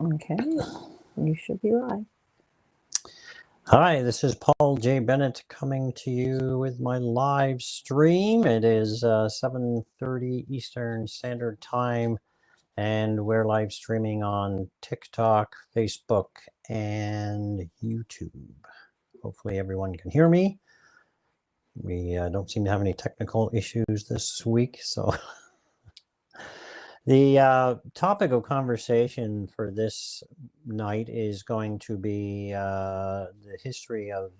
Okay, you should be live. Hi, this is Paul J. Bennett coming to you with my live stream. It is 7:30 Eastern Standard Time, and we're live streaming on TikTok, Facebook, and YouTube. Hopefully everyone can hear me. We don't seem to have any technical issues this week, so... The topic of conversation for this night is going to be the history of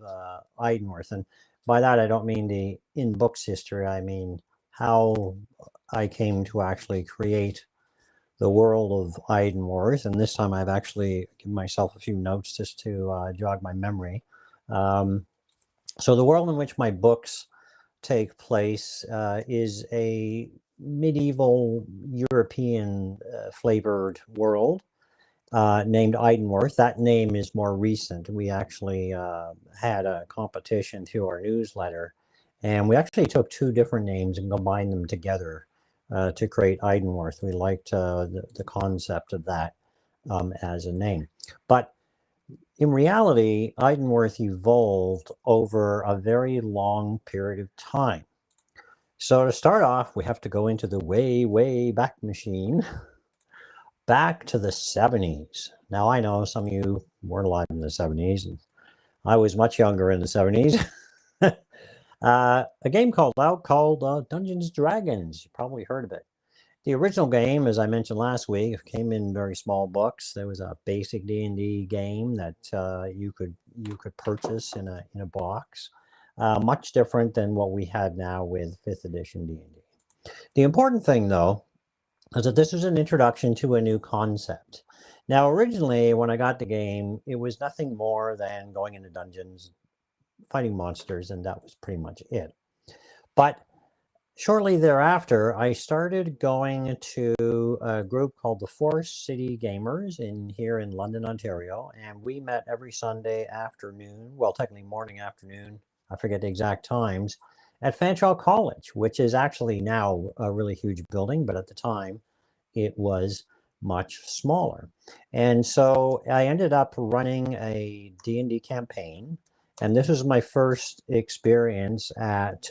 Eiddenwerthe. And by that, I don't mean the in-books history. I mean how I came to actually create the world of Eiddenwerthe. And this time I've actually given myself a few notes just to jog my memory. So the world in which my books take place is a medieval European flavored world named Eiddenwerthe. That name is more recent. We actually had a competition through our newsletter, and we actually took two different names and combined them together to create Eiddenwerthe. We liked the concept of that as a name. But in reality, Eiddenwerthe evolved over a very long period of time. So to start off, we have to go into the way, way back machine, back to the 70s. Now, I know some of you weren't alive in the 70s, and I was much younger in the 70s. A game called Dungeons & Dragons. You probably heard of it. The original game, as I mentioned last week, came in very small books. There was a basic D&D game that you could purchase in a box. Much different than what we had now with 5th edition D&D. The important thing, though, is that this was an introduction to a new concept. Now, originally, when I got the game, it was nothing more than going into dungeons, fighting monsters, and that was pretty much it. But shortly thereafter, I started going to a group called the Forest City Gamers here in London, Ontario, and we met every Sunday afternoon, well, technically morning, afternoon, I forget the exact times, at Fanshawe College, which is actually now a really huge building, but at the time it was much smaller. And so I ended up running a D&D campaign, and this was my first experience at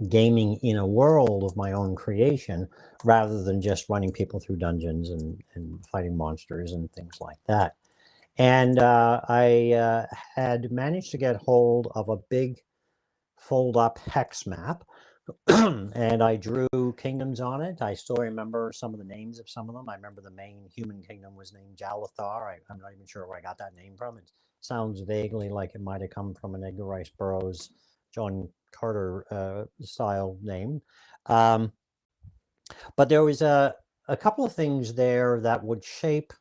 gaming in a world of my own creation, rather than just running people through dungeons and fighting monsters and things like that. And I had managed to get hold of a big fold-up hex map, and I drew kingdoms on it. I still remember some of the names of some of them. I remember the main human kingdom was named Jalathar. I'm not even sure where I got that name from. It sounds vaguely like it might have come from an Edgar Rice Burroughs, John Carter style name. But there was a couple of things there that would shape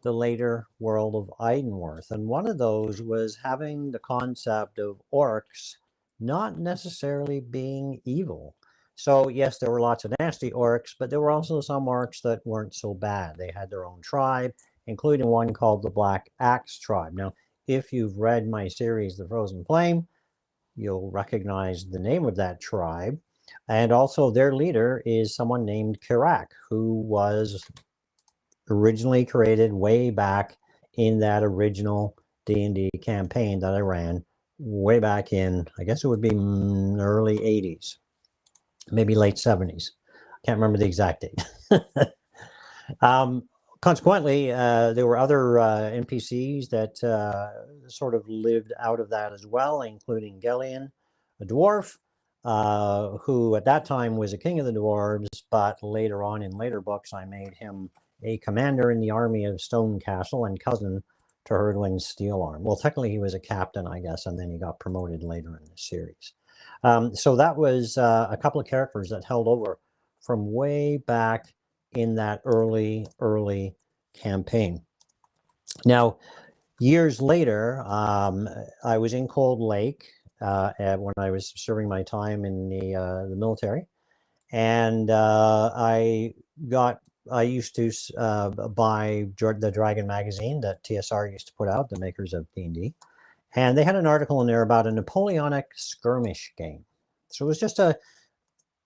the later world of Eiddenwerthe. And one of those was having the concept of orcs not necessarily being evil. So yes, there were lots of nasty orcs, but there were also some orcs that weren't so bad. They had their own tribe, including one called the Black Axe tribe. Now, if you've read my series, The Frozen Flame, you'll recognize the name of that tribe. And also their leader is someone named Kirak, who was originally created way back in that original D&D campaign that I ran way back in, I guess it would be early 80s, maybe late 70s. Can't remember the exact date. Consequently, there were other NPCs that sort of lived out of that as well, including Gellion, a dwarf, who at that time was a king of the dwarves, but later on in later books, I made him a commander in the army of Stone Castle and cousin to Herdwin's Steelarm. Well, technically he was a captain, I guess, and then he got promoted later in the series. So that was a couple of characters that held over from way back in that early campaign. Now, years later, I was in Cold Lake when I was serving my time in the military, and I used to buy the Dragon magazine that TSR used to put out, the makers of D&D, And they had an article in there about a Napoleonic skirmish game. So it was just I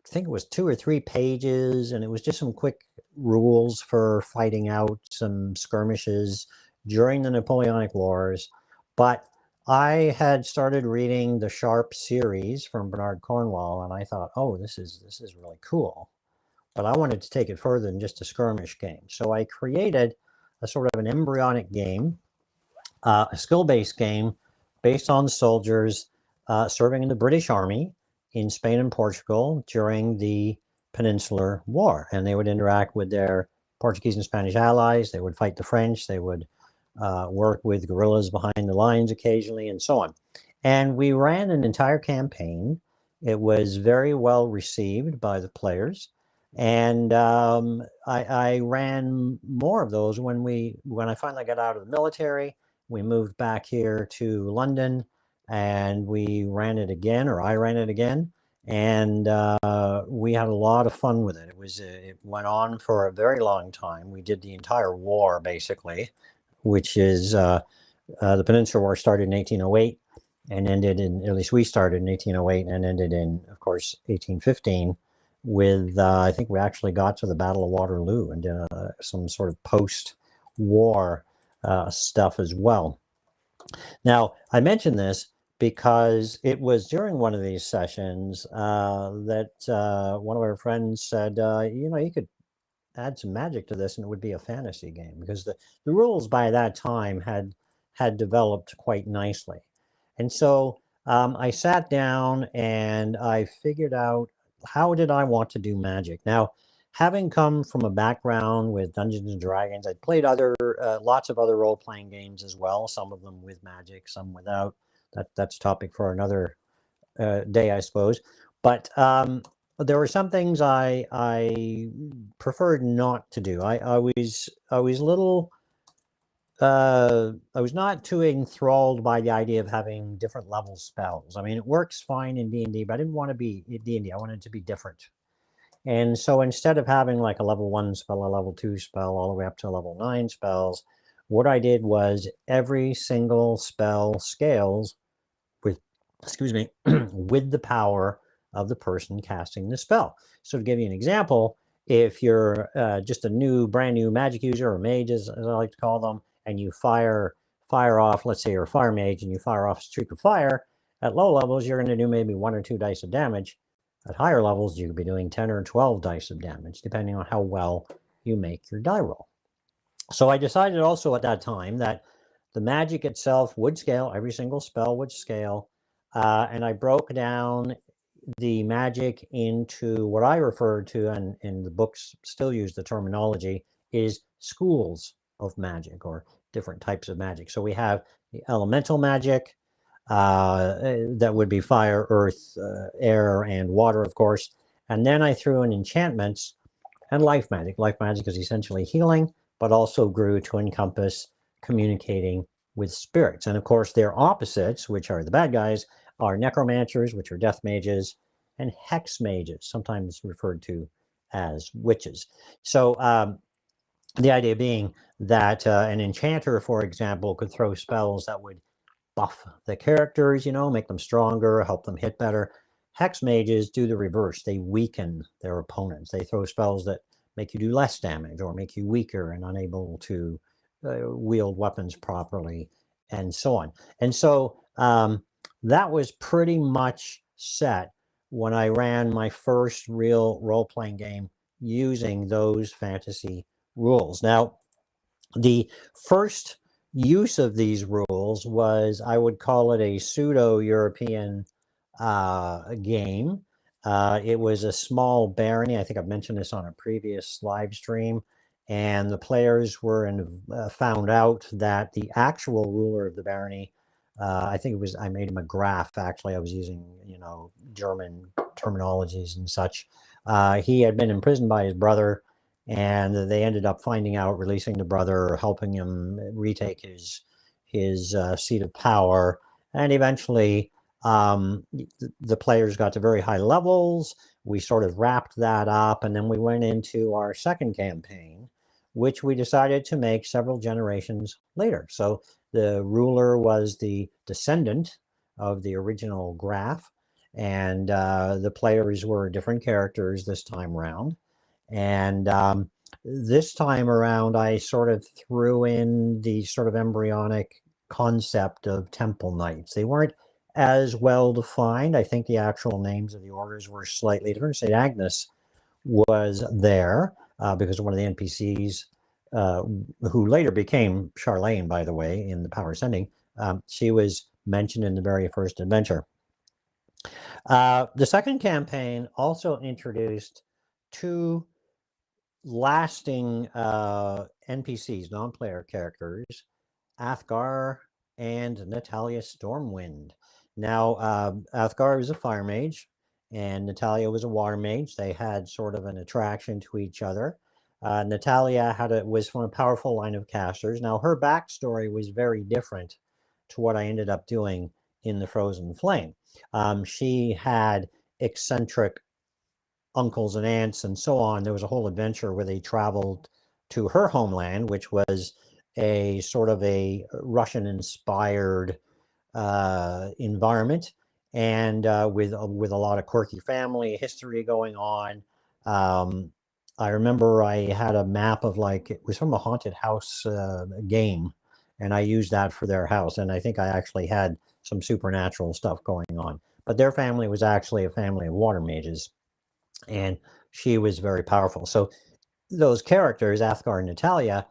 think it was 2 or 3 pages, and it was just some quick rules for fighting out some skirmishes during the Napoleonic Wars. But I had started reading the Sharp series from Bernard Cornwell, and I thought, oh, this is really cool. But I wanted to take it further than just a skirmish game. So I created a sort of an embryonic game, a skill-based game based on soldiers serving in the British Army in Spain and Portugal during the Peninsular War. And they would interact with their Portuguese and Spanish allies. They would fight the French. They would work with guerrillas behind the lines occasionally, and so on. And we ran an entire campaign. It was very well received by the players. And I ran more of those when I finally got out of the military. We moved back here to London, and we ran it again, or I ran it again, and we had a lot of fun with it. It went on for a very long time. We did the entire war, basically, which is the Peninsular War started in 1808 and ended in, at least we started in 1808 and ended in, of course, 1815 with, I think we actually got to the Battle of Waterloo and did some sort of post-war stuff as well. Now, I mention this because it was during one of these sessions that one of our friends said, you could add some magic to this and it would be a fantasy game, because the rules by that time had developed quite nicely. And so I sat down and I figured out, how did I want to do magic? Now, having come from a background with Dungeons and Dragons, I'd played lots of other role-playing games as well, some of them with magic, some without. That's a topic for another day, I suppose. But there were some things I preferred not to do. I was little. I was not too enthralled by the idea of having different level spells. I mean, it works fine in D&D, but I didn't want to be in D&D. I wanted it to be different. And so instead of having like a level 1 spell, a level 2 spell, all the way up to level 9 spells, what I did was every single spell scales with, with the power of the person casting the spell. So to give you an example, if you're just a brand new magic user, or mage as I like to call them, and you fire off, let's say you're a fire mage and you fire off a streak of fire, at low levels, you're going to do maybe 1 or 2 dice of damage. At higher levels, you could be doing 10 or 12 dice of damage, depending on how well you make your die roll. So I decided also at that time that the magic itself would scale, every single spell would scale, and I broke down the magic into what I referred to, and the books still use the terminology, is schools of magic, or different types of magic. So we have the elemental magic, that would be fire, earth, air, and water, of course. And then I threw in enchantments and life magic. Life magic is essentially healing, but also grew to encompass communicating with spirits. And of course, their opposites, which are the bad guys, are necromancers, which are death mages, and hex mages, sometimes referred to as witches. So the idea being that an enchanter, for example, could throw spells that would buff the characters, make them stronger, help them hit better. Hex mages do the reverse. They weaken their opponents. They throw spells that make you do less damage or make you weaker and unable to wield weapons properly, and so on. And so that was pretty much set when I ran my first real role-playing game using those fantasy rules. Now, the first use of these rules was, I would call it a pseudo-European game. It was a small barony. I think I've mentioned this on a previous live stream. And the players found out that the actual ruler of the barony, I made him a graph, actually. I was using, German terminologies and such. He had been imprisoned by his brother, and they ended up finding out, releasing the brother, helping him retake his seat of power. And eventually, the players got to very high levels. We sort of wrapped that up, and then we went into our second campaign, which we decided to make several generations later. So The ruler was the descendant of the original Graf, and the players were different characters this time around. And this time around, I sort of threw in the sort of embryonic concept of temple knights. They weren't as well defined. I think the actual names of the orders were slightly different. St. Agnes was there because one of the NPCs, who later became Charlene, by the way, in the Power Ascending, she was mentioned in the very first adventure. The second campaign also introduced two lasting NPCs, non-player characters, Athgar and Natalia Stormwind. Now, Athgar was a fire mage, and Natalia was a water mage. They had sort of an attraction to each other. Natalia was from a powerful line of casters. Now, her backstory was very different to what I ended up doing in the Frozen Flame. She had eccentric uncles and aunts and so on. There was a whole adventure where they traveled to her homeland, which was a sort of a Russian-inspired environment, and with a lot of quirky family history going on. I remember I had a map of, like, it was from a haunted house game, and I used that for their house. And I think I actually had some supernatural stuff going on. But their family was actually a family of water mages, and she was very powerful. So those characters, Athgar and Natalia,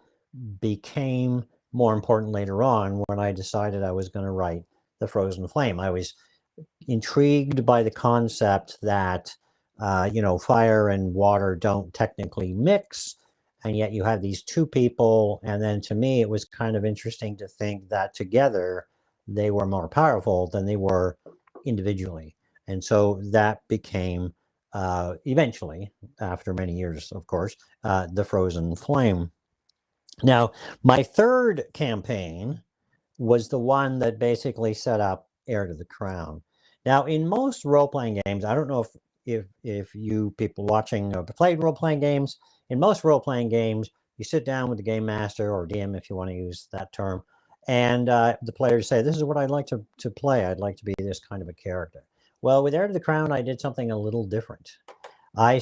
became more important later on when I decided I was going to write The Frozen Flame. I was intrigued by the concept that, fire and water don't technically mix, and yet you have these two people. And then to me, it was kind of interesting to think that together they were more powerful than they were individually. And so that became, eventually, after many years, of course, The Frozen Flame. Now, my third campaign was the one that basically set up Heir to the Crown. Now, in most role-playing games, I don't know if you people watching have played role-playing games. In most role-playing games, you sit down with the game master, or DM if you want to use that term, and the players say, "This is what I'd like to play. I'd like to be this kind of a character." Well, with Heir to the Crown, I did something a little different. I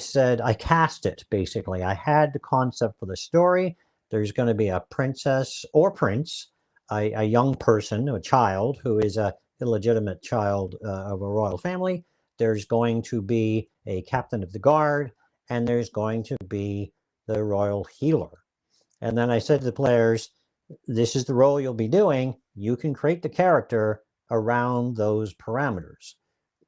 cast it, basically. I had the concept for the story. There's going to be a princess or prince, a young person, a child who is a illegitimate child of a royal family. There's going to be a captain of the guard, and there's going to be the royal healer. And then I said to the players, this is the role you'll be doing. You can create the character around those parameters,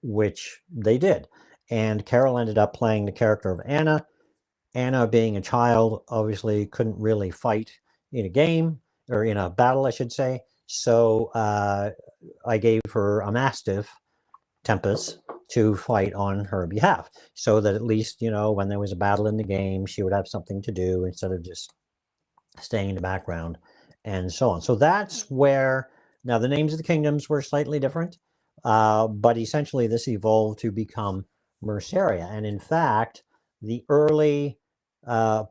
which they did. And Carol ended up playing the character of Anna. Anna, being a child, obviously couldn't really fight in a game, or in a battle, I should say. So I gave her a Mastiff, Tempest, to fight on her behalf, so that at least, when there was a battle in the game, she would have something to do instead of just staying in the background, and so on. So that's where, now the names of the kingdoms were slightly different, but essentially this evolved to become Merceria. And in fact, the early the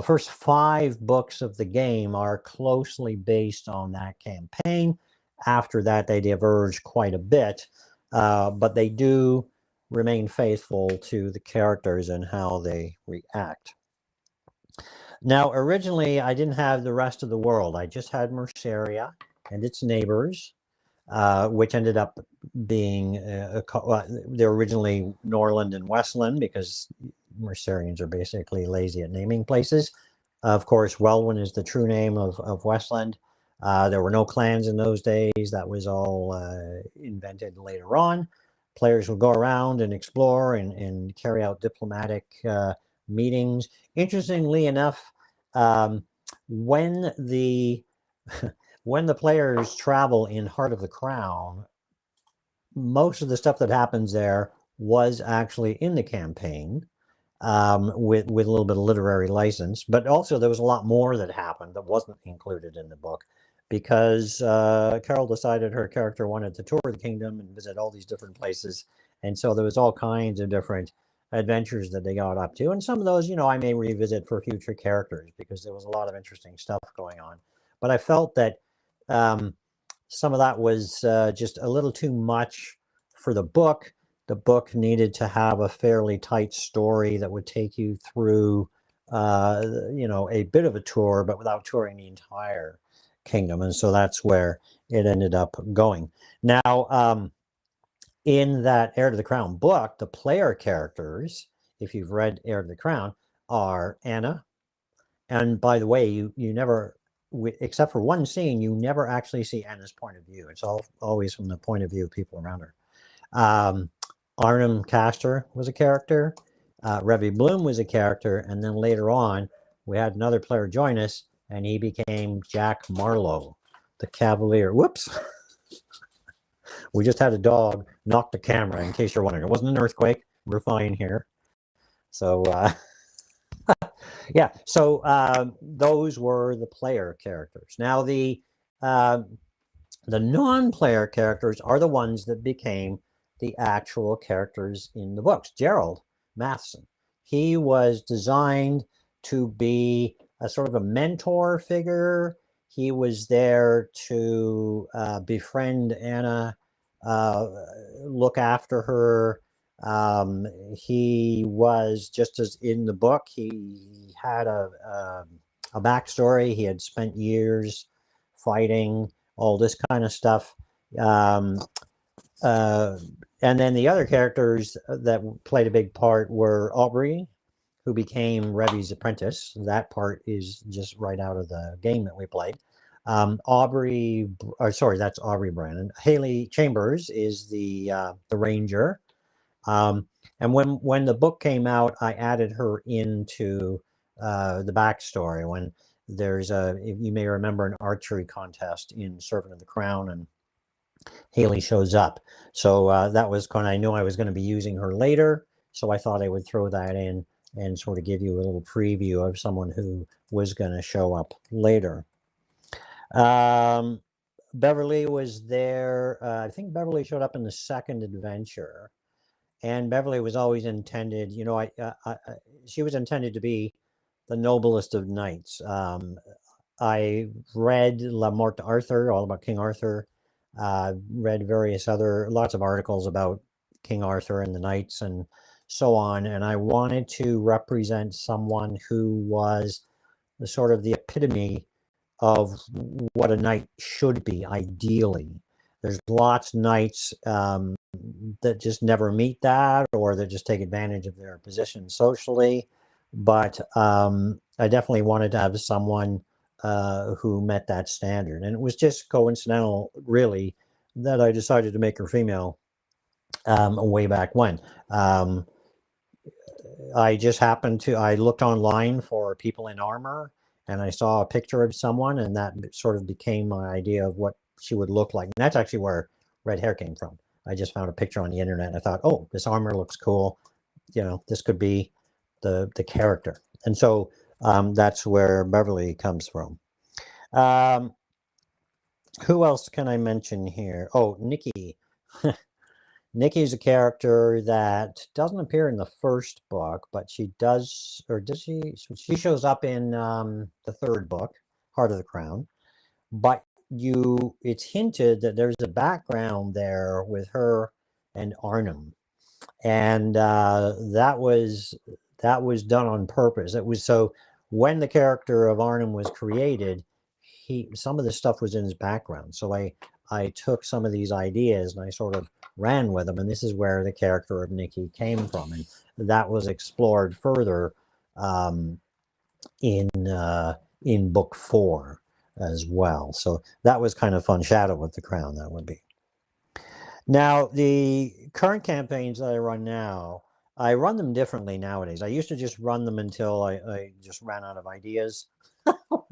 first 5 books of the game are closely based on that campaign. After that, they diverge quite a bit, but they do remain faithful to the characters and how they react. Now, originally, I didn't have the rest of the world. I just had Merceria and its neighbors, which ended up being, they're originally Norland and Westland, because Mercerians are basically lazy at naming places. Of course, Welwyn is the true name of Westland. There were no clans in those days. That was all invented later on. Players would go around and explore and carry out diplomatic meetings. Interestingly enough, when the players travel in Heart of the Crown, most of the stuff that happens there was actually in the campaign, with a little bit of literary license. But also there was a lot more that happened that wasn't included in the book, because Carol decided her character wanted to tour the kingdom and visit all these different places. And so there was all kinds of different adventures that they got up to. And some of those, I may revisit for future characters, because there was a lot of interesting stuff going on. But I felt that some of that was just a little too much for the book. The book needed to have a fairly tight story that would take you through, a bit of a tour, but without touring the entire kingdom. And so that's where it ended up going. Now, in that Heir to the Crown book, the player characters, if you've read Heir to the Crown, are Anna. And by the way, you never, except for one scene, you never actually see Anna's point of view. It's always from the point of view of people around her. Arnhem Castor was a character. Revy Bloom was a character. And then later on, we had another player join us, and he became Jack Marlowe, the Cavalier. Whoops. We just had a dog knock the camera, in case you're wondering. It wasn't an earthquake. We're fine here. So, yeah. So those were the player characters. Now, the non-player characters are the ones that became the actual characters in the books. Gerald Matheson, he was designed to be a sort of a mentor figure. He was there to befriend Anna, look after her. He was, just as in the book, he had a backstory. He had spent years fighting, all this kind of stuff. And then the other characters that played a big part were Aubrey, who became Revy's apprentice. That part is just right out of the game that we played. That's Aubrey Brandon. Haley Chambers is the ranger. And when the book came out, I added her into the backstory. When there's you may remember, an archery contest in Servant of the Crown, and Haley shows up. So that was I knew I was going to be using her later, so I thought I would throw that in and sort of give you a little preview of someone who was going to show up later. Beverly was there. I think Beverly showed up in the second adventure, and Beverly was always intended, she was intended to be the noblest of knights. I read La Morte d'Arthur, all about King Arthur. Read lots of articles about King Arthur and the knights and so on. And I wanted to represent someone who was the sort of the epitome of what a knight should be, ideally. There's lots of knights that just never meet that, or that just take advantage of their position socially. But I definitely wanted to have someone who met that standard. And it was just coincidental, really, that I decided to make her female way back when. I just happened to, I looked online for people in armor, and I saw a picture of someone, and that sort of became my idea of what she would look like. And that's actually where red hair came from. I just found a picture on the internet, and I thought, oh, this armor looks cool. This could be the character. And so that's where Beverly comes from. Who else can I mention here? Oh, Nikki. Nikki's a character that doesn't appear in the first book, but she does, or does she? She shows up in the third book, Heart of the Crown. But it's hinted that there's a background there with her and Arnhem, and that was done on purpose. It was so when the character of Arnhem was created, some of the stuff was in his background. So I took some of these ideas and I sort of ran with them, and this is where the character of Nikki came from, and that was explored further in book 4 as well. So that was kind of fun. Shadow of the Crown, that would be. Now, the current campaigns that I run now, I run them differently nowadays. I used to just run them until I just ran out of ideas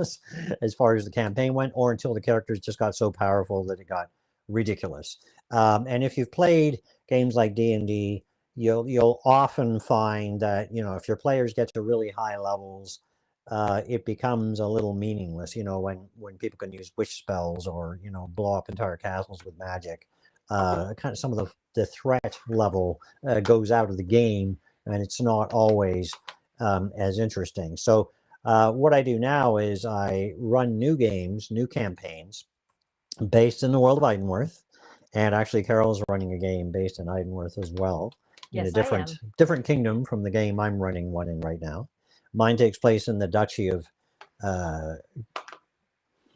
as far as the campaign went, or until the characters just got so powerful that it got ridiculous. And if you've played games like D&D, you'll often find that, if your players get to really high levels, it becomes a little meaningless, when people can use wish spells or, blow up entire castles with magic. Kind of some of the threat level goes out of the game, and it's not always as interesting. So what I do now is I run new games, new campaigns, based in the world of Eiddenwerthe. And actually, Carol's running a game based in Eiddenwerthe as well, in Yes, a different kingdom from the game I'm running one in right now. Mine takes place in the Duchy of,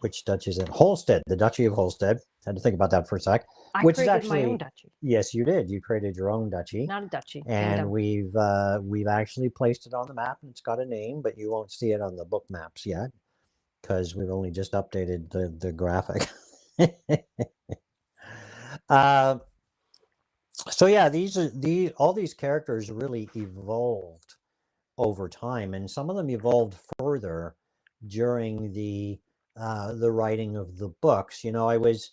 which duchy is it? Holstead, the Duchy of Holstead. Had to think about that for a sec. I Which is created actually my own duchy. Yes, you did. You created your own duchy, Not a duchy. and Kingdom. we've actually placed it on the map, and it's got a name, but you won't see it on the book maps yet because we've only just updated the graphic. uh, so yeah, all these characters really evolved over time, and some of them evolved further during the writing of the books. You know, I was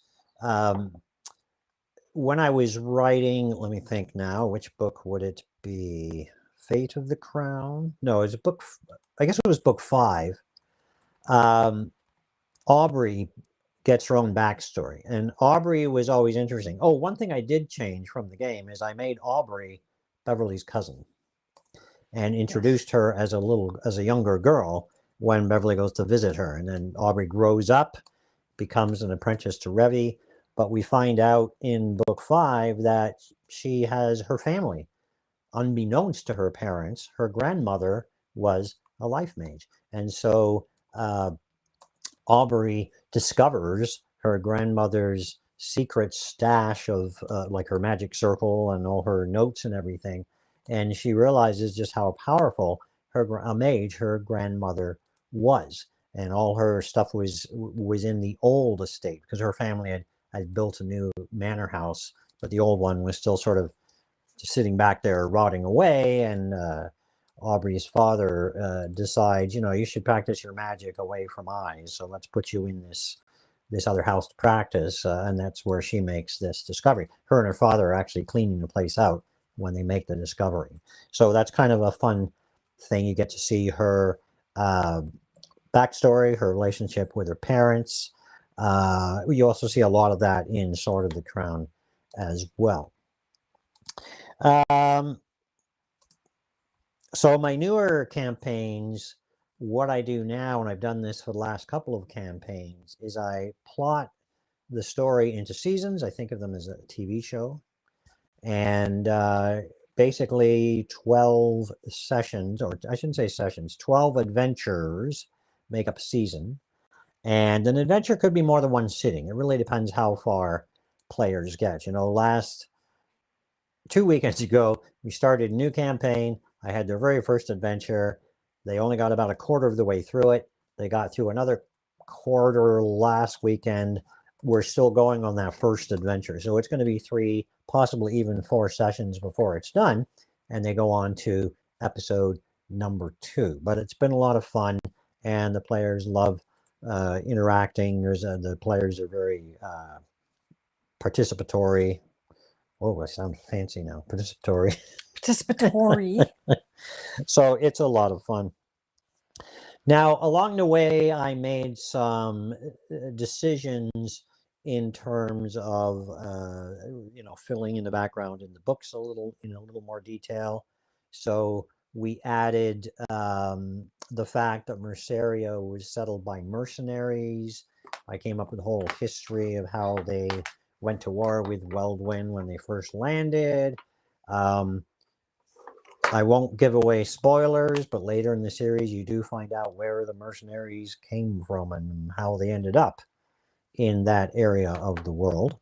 when I was writing. Let me think now. Which book would it be? Fate of the Crown? No, it's book. I guess it was book 5. Aubrey gets her own backstory, and Aubrey was always interesting. Oh, one thing I did change from the game is I made Aubrey Beverly's cousin and introduced her as a younger girl when Beverly goes to visit her, and then Aubrey grows up, becomes an apprentice to Revy, but we find out in book 5 that she has her family. Unbeknownst to her parents, her grandmother was a life mage, and so Aubrey discovers her grandmother's secret stash of like her magic circle and all her notes and everything, and she realizes just how powerful a mage her grandmother was, and all her stuff was in the old estate because her family had built a new manor house, but the old one was still sort of sitting back there rotting away, and Aubrey's father decides, you should practice your magic away from eyes, so let's put you in this other house to practice, and that's where she makes this discovery. Her and her father are actually cleaning the place out when they make the discovery. So that's kind of a fun thing. You get to see her backstory, her relationship with her parents. You also see a lot of that in Sword of the Crown as well. So my newer campaigns, what I do now, and I've done this for the last couple of campaigns, is I plot the story into seasons. I think of them as a TV show. And basically 12 sessions, or I shouldn't say sessions, 12 adventures make up a season. And an adventure could be more than one sitting. It really depends how far players get. Last 2 weekends ago, we started a new campaign. I had their very first adventure. They only got about a quarter of the way through it. They got through another quarter last weekend. We're still going on that first adventure. So it's going to be 3, possibly even 4 sessions before it's done. And they go on to episode number 2. But it's been a lot of fun, and the players love interacting. The players are very participatory. Oh, I sound fancy now. Participatory. Participatory. So it's a lot of fun. Now, along the way, I made some decisions in terms of, filling in the background in the books a little more detail. So we added the fact that Merceria was settled by mercenaries. I came up with a whole history of how they went to war with Weldwin when they first landed. I won't give away spoilers, but later in the series, you do find out where the mercenaries came from and how they ended up in that area of the world.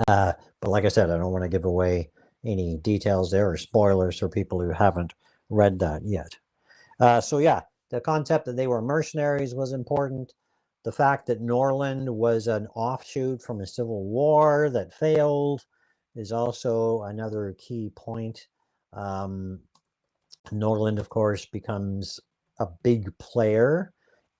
But like I said, I don't want to give away any details there or spoilers for people who haven't read that yet. So yeah, the concept that they were mercenaries was important. The fact that Norland was an offshoot from a civil war that failed is also another key point. Norland, of course, becomes a big player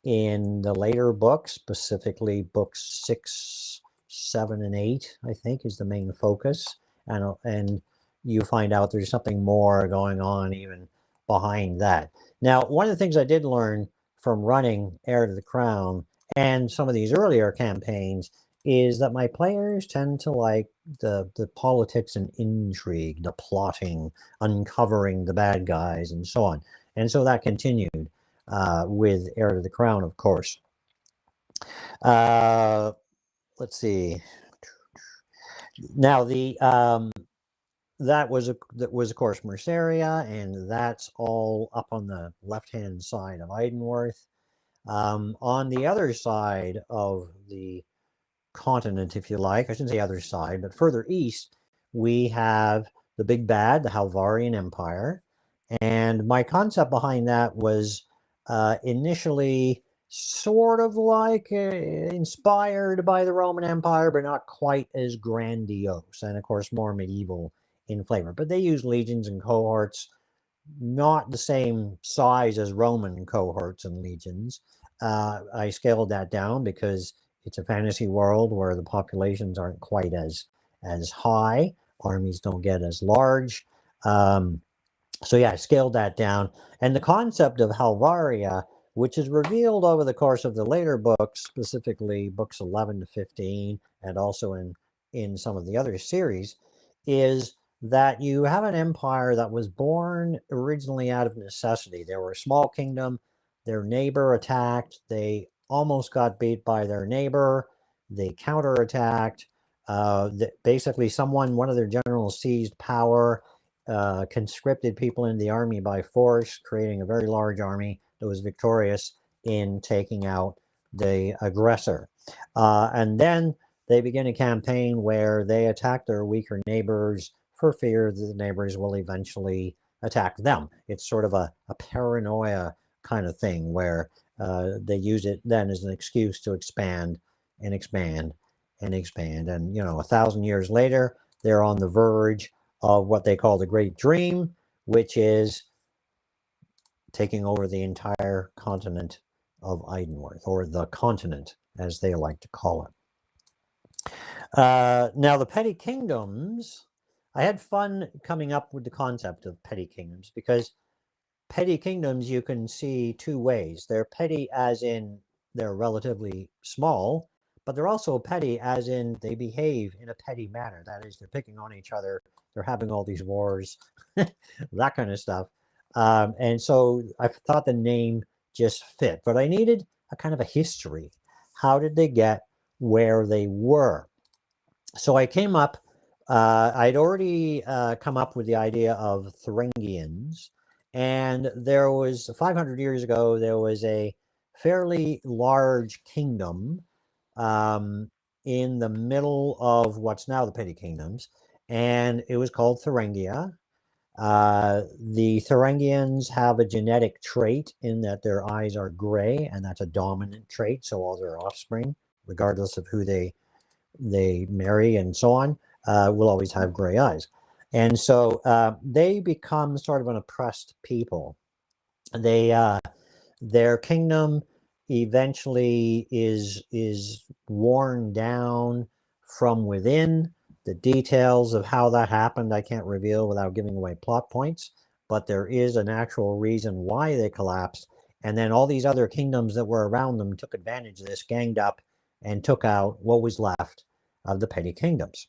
in the later books, specifically books 6, 7, and 8, I think, is the main focus. And you find out there's something more going on even behind that. Now, one of the things I did learn from running Heir to the Crown and some of these earlier campaigns is that my players tend to like the politics and intrigue, the plotting, uncovering the bad guys, and so on. And so that continued with Heir to the Crown, of course. let's see. Now that was of course Merceria, and that's all up on the left-hand side of Eiddenwerthe. On the other side of the continent, if you like, I shouldn't say other side, but further east, we have the big bad, the Halvarian Empire. And my concept behind that was initially sort of like inspired by the Roman Empire, but not quite as grandiose, and of course more medieval in flavor. But they use legions and cohorts, not the same size as Roman cohorts and legions. I scaled that down because it's a fantasy world where the populations aren't quite as high. Armies don't get as large. So yeah, I scaled that down. And the concept of Halvaria, which is revealed over the course of the later books, specifically books 11 to 15, and also in some of the other series, is that you have an empire that was born originally out of necessity. They were a small kingdom. Their neighbor attacked. They almost got beat by their neighbor. They counterattacked. Basically, one of their generals seized power, conscripted people into the army by force, creating a very large army that was victorious in taking out the aggressor. And then they begin a campaign where they attack their weaker neighbors for fear that the neighbors will eventually attack them. It's sort of a paranoia kind of thing where they use it then as an excuse to expand and expand and expand. And, 1,000 years later, they're on the verge of what they call the Great Dream, which is taking over the entire continent of Eiddenwerthe, or the continent, as they like to call it. Now, the petty kingdoms, I had fun coming up with the concept of petty kingdoms, because petty kingdoms you can see two ways. They're petty as in they're relatively small, but they're also petty as in they behave in a petty manner. That is, they're picking on each other, they're having all these wars, that kind of stuff. And so I thought the name just fit, but I needed a kind of a history. How did they get where they were? So I came up, I'd already come up with the idea of Thuringians, and there was 500 years ago, there was a fairly large kingdom in the middle of what's now the petty kingdoms, and it was called Thuringia. The Thuringians have a genetic trait in that their eyes are gray, and that's a dominant trait. So all their offspring, regardless of who they marry and so on, will always have gray eyes. And so they become sort of an oppressed people. Their kingdom eventually is worn down from within. The details of how that happened I can't reveal without giving away plot points, but there is an actual reason why they collapsed. And then all these other kingdoms that were around them took advantage of this, ganged up, and took out what was left of the petty kingdoms,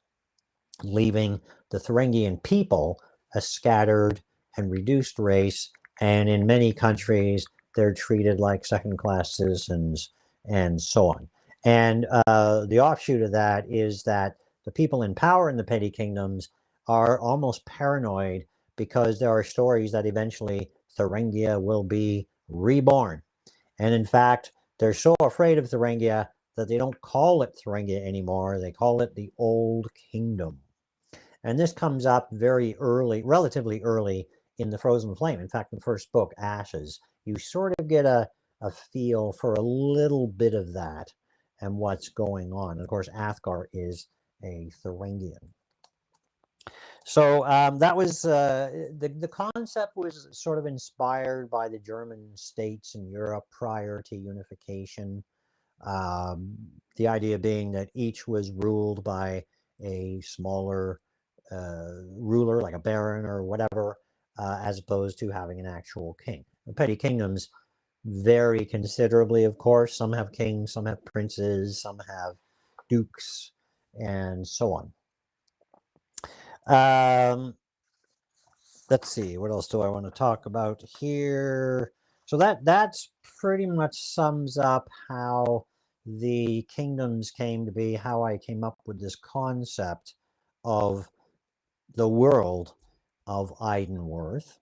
leaving the Thuringian people a scattered and reduced race. And in many countries, they're treated like second-class citizens and so on. And the offshoot of that is that the people in power in the petty kingdoms are almost paranoid, because there are stories that eventually Thuringia will be reborn. And in fact, they're so afraid of Thuringia that they don't call it Thuringia anymore. They call it the Old Kingdom. And this comes up very early, relatively early in the Frozen Flame. In fact, in the first book, Ashes, you sort of get a feel for a little bit of that and what's going on. And of course, Athgar is a Thuringian. So that was the concept was sort of inspired by the German states in Europe prior to unification. The idea being that each was ruled by a smaller ruler, like a baron or whatever, as opposed to having an actual king. The petty kingdoms vary considerably, of course. Some have kings, some have princes, some have dukes, and so on. Let's see, what else do I want to talk about here? So that's pretty much sums up how the kingdoms came to be, how I came up with this concept of the world of Eiddenwerthe.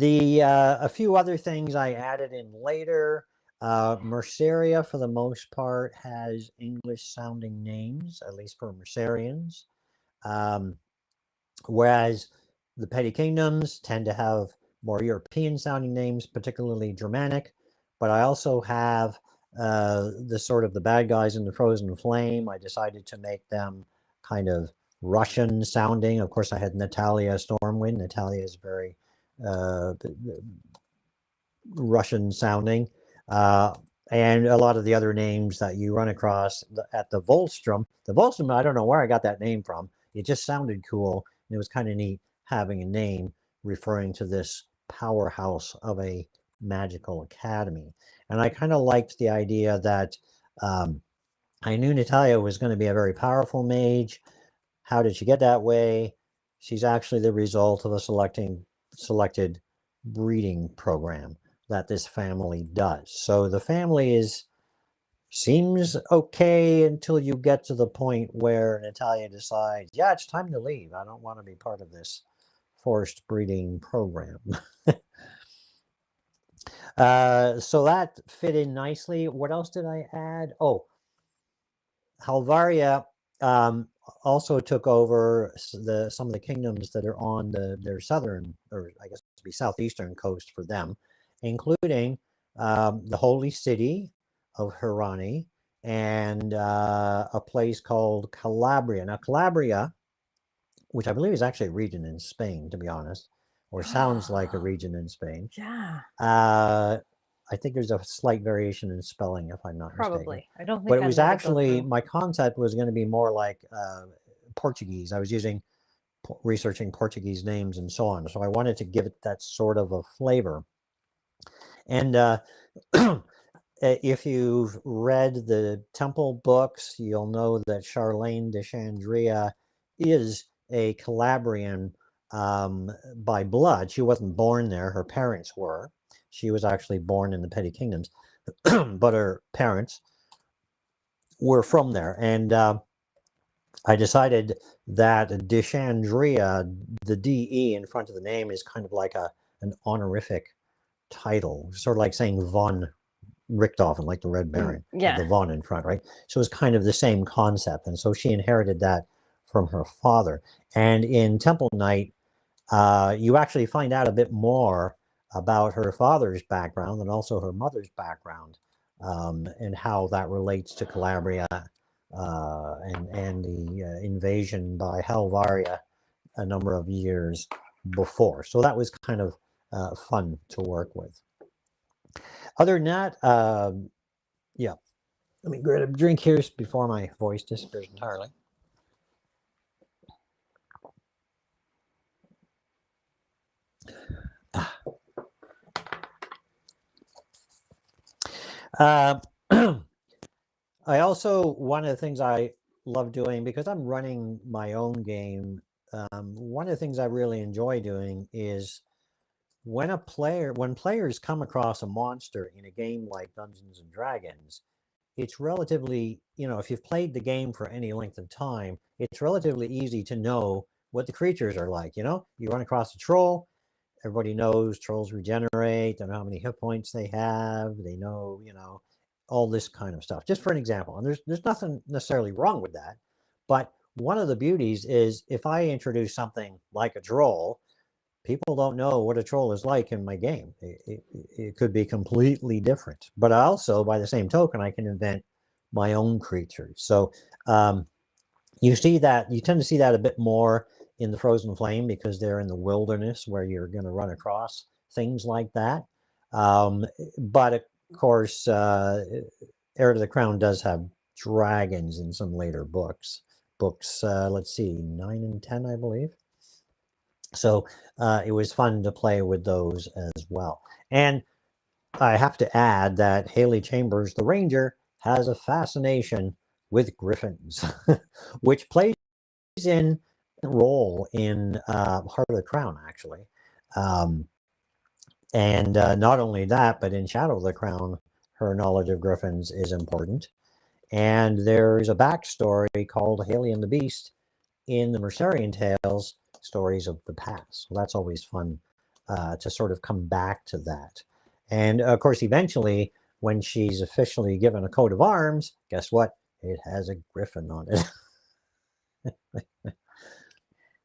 A few other things I added in later. Merceria, for the most part, has English-sounding names, at least for Mercerians, whereas the petty kingdoms tend to have more European-sounding names, particularly Germanic. But I also have the sort of the bad guys in the Frozen Flame. I decided to make them kind of Russian sounding. Of course, I had Natalia Stormwind. Natalia is very Russian sounding. And a lot of the other names that you run across at the Volstrom. The Volstrom, I don't know where I got that name from. It just sounded cool. And it was kind of neat having a name referring to this powerhouse of a magical academy. And I kind of liked the idea that I knew Natalia was going to be a very powerful mage. How did she get that way? She's actually the result of a selected breeding program that this family does. So the family seems okay until you get to the point where Natalia decides, yeah, it's time to leave. I don't want to be part of this forced breeding program. So that fit in nicely. What else did I add? Oh, Halvaria also took over some of the kingdoms that are on their southern, or I guess to be southeastern coast for them, including the holy city of Hirani and a place called Calabria. Now, Calabria, which I believe is actually a region in Spain, to be honest, or sounds like a region in Spain. Yeah. I think there's a slight variation in spelling, if I'm not mistaken. Probably. I don't think But it I'd was let it go actually, through. my concept was going to be more like Portuguese. I was using researching Portuguese names and so on. So I wanted to give it that sort of a flavor. And if you've read the Temple books, you'll know that Charlene de Chandria is a Calabrian by blood. She wasn't born there. Her parents were. She was actually born in the Petty Kingdoms, but her parents were from there. And I decided that Deshandria, the DE in front of the name, is kind of like an honorific title, sort of like saying von Richthofen, like the Red Baron, yeah. the von in front, right? So it's kind of the same concept. And so she inherited that from her father. And in Temple Knight, you actually find out a bit more about her father's background and also her mother's background, and how that relates to Calabria and the invasion by Helvaria a number of years before. So that was kind of fun to work with. Other than that, yeah, let me grab a drink here before my voice disappears entirely. I also, one of the things I love doing, because I'm running my own game, one of the things I really enjoy doing is when players come across a monster in a game like Dungeons and Dragons, it's relatively, if you've played the game for any length of time, it's relatively easy to know what the creatures are like. You run across a troll. Everybody knows trolls regenerate. They know how many hit points they have. They know, all this kind of stuff. Just for an example, and there's nothing necessarily wrong with that. But one of the beauties is if I introduce something like a troll, people don't know what a troll is like in my game. It could be completely different. But also, by the same token, I can invent my own creatures. So you tend to see that a bit more in the Frozen Flame because they're in the wilderness where you're going to run across things like that. But of course, Heir to the Crown does have dragons in some later books. Let's see, 9 and 10, I believe. So it was fun to play with those as well. And I have to add that Haley Chambers, the Ranger, has a fascination with griffins, which plays in a role in Heart of the Crown, actually. And not only that, but in Shadow of the Crown, her knowledge of griffins is important. And there's a backstory called Haley and the Beast in the Mercerian Tales, stories of the past. So that's always fun to sort of come back to that. And of course, eventually, when she's officially given a coat of arms, guess what? It has a griffin on it. We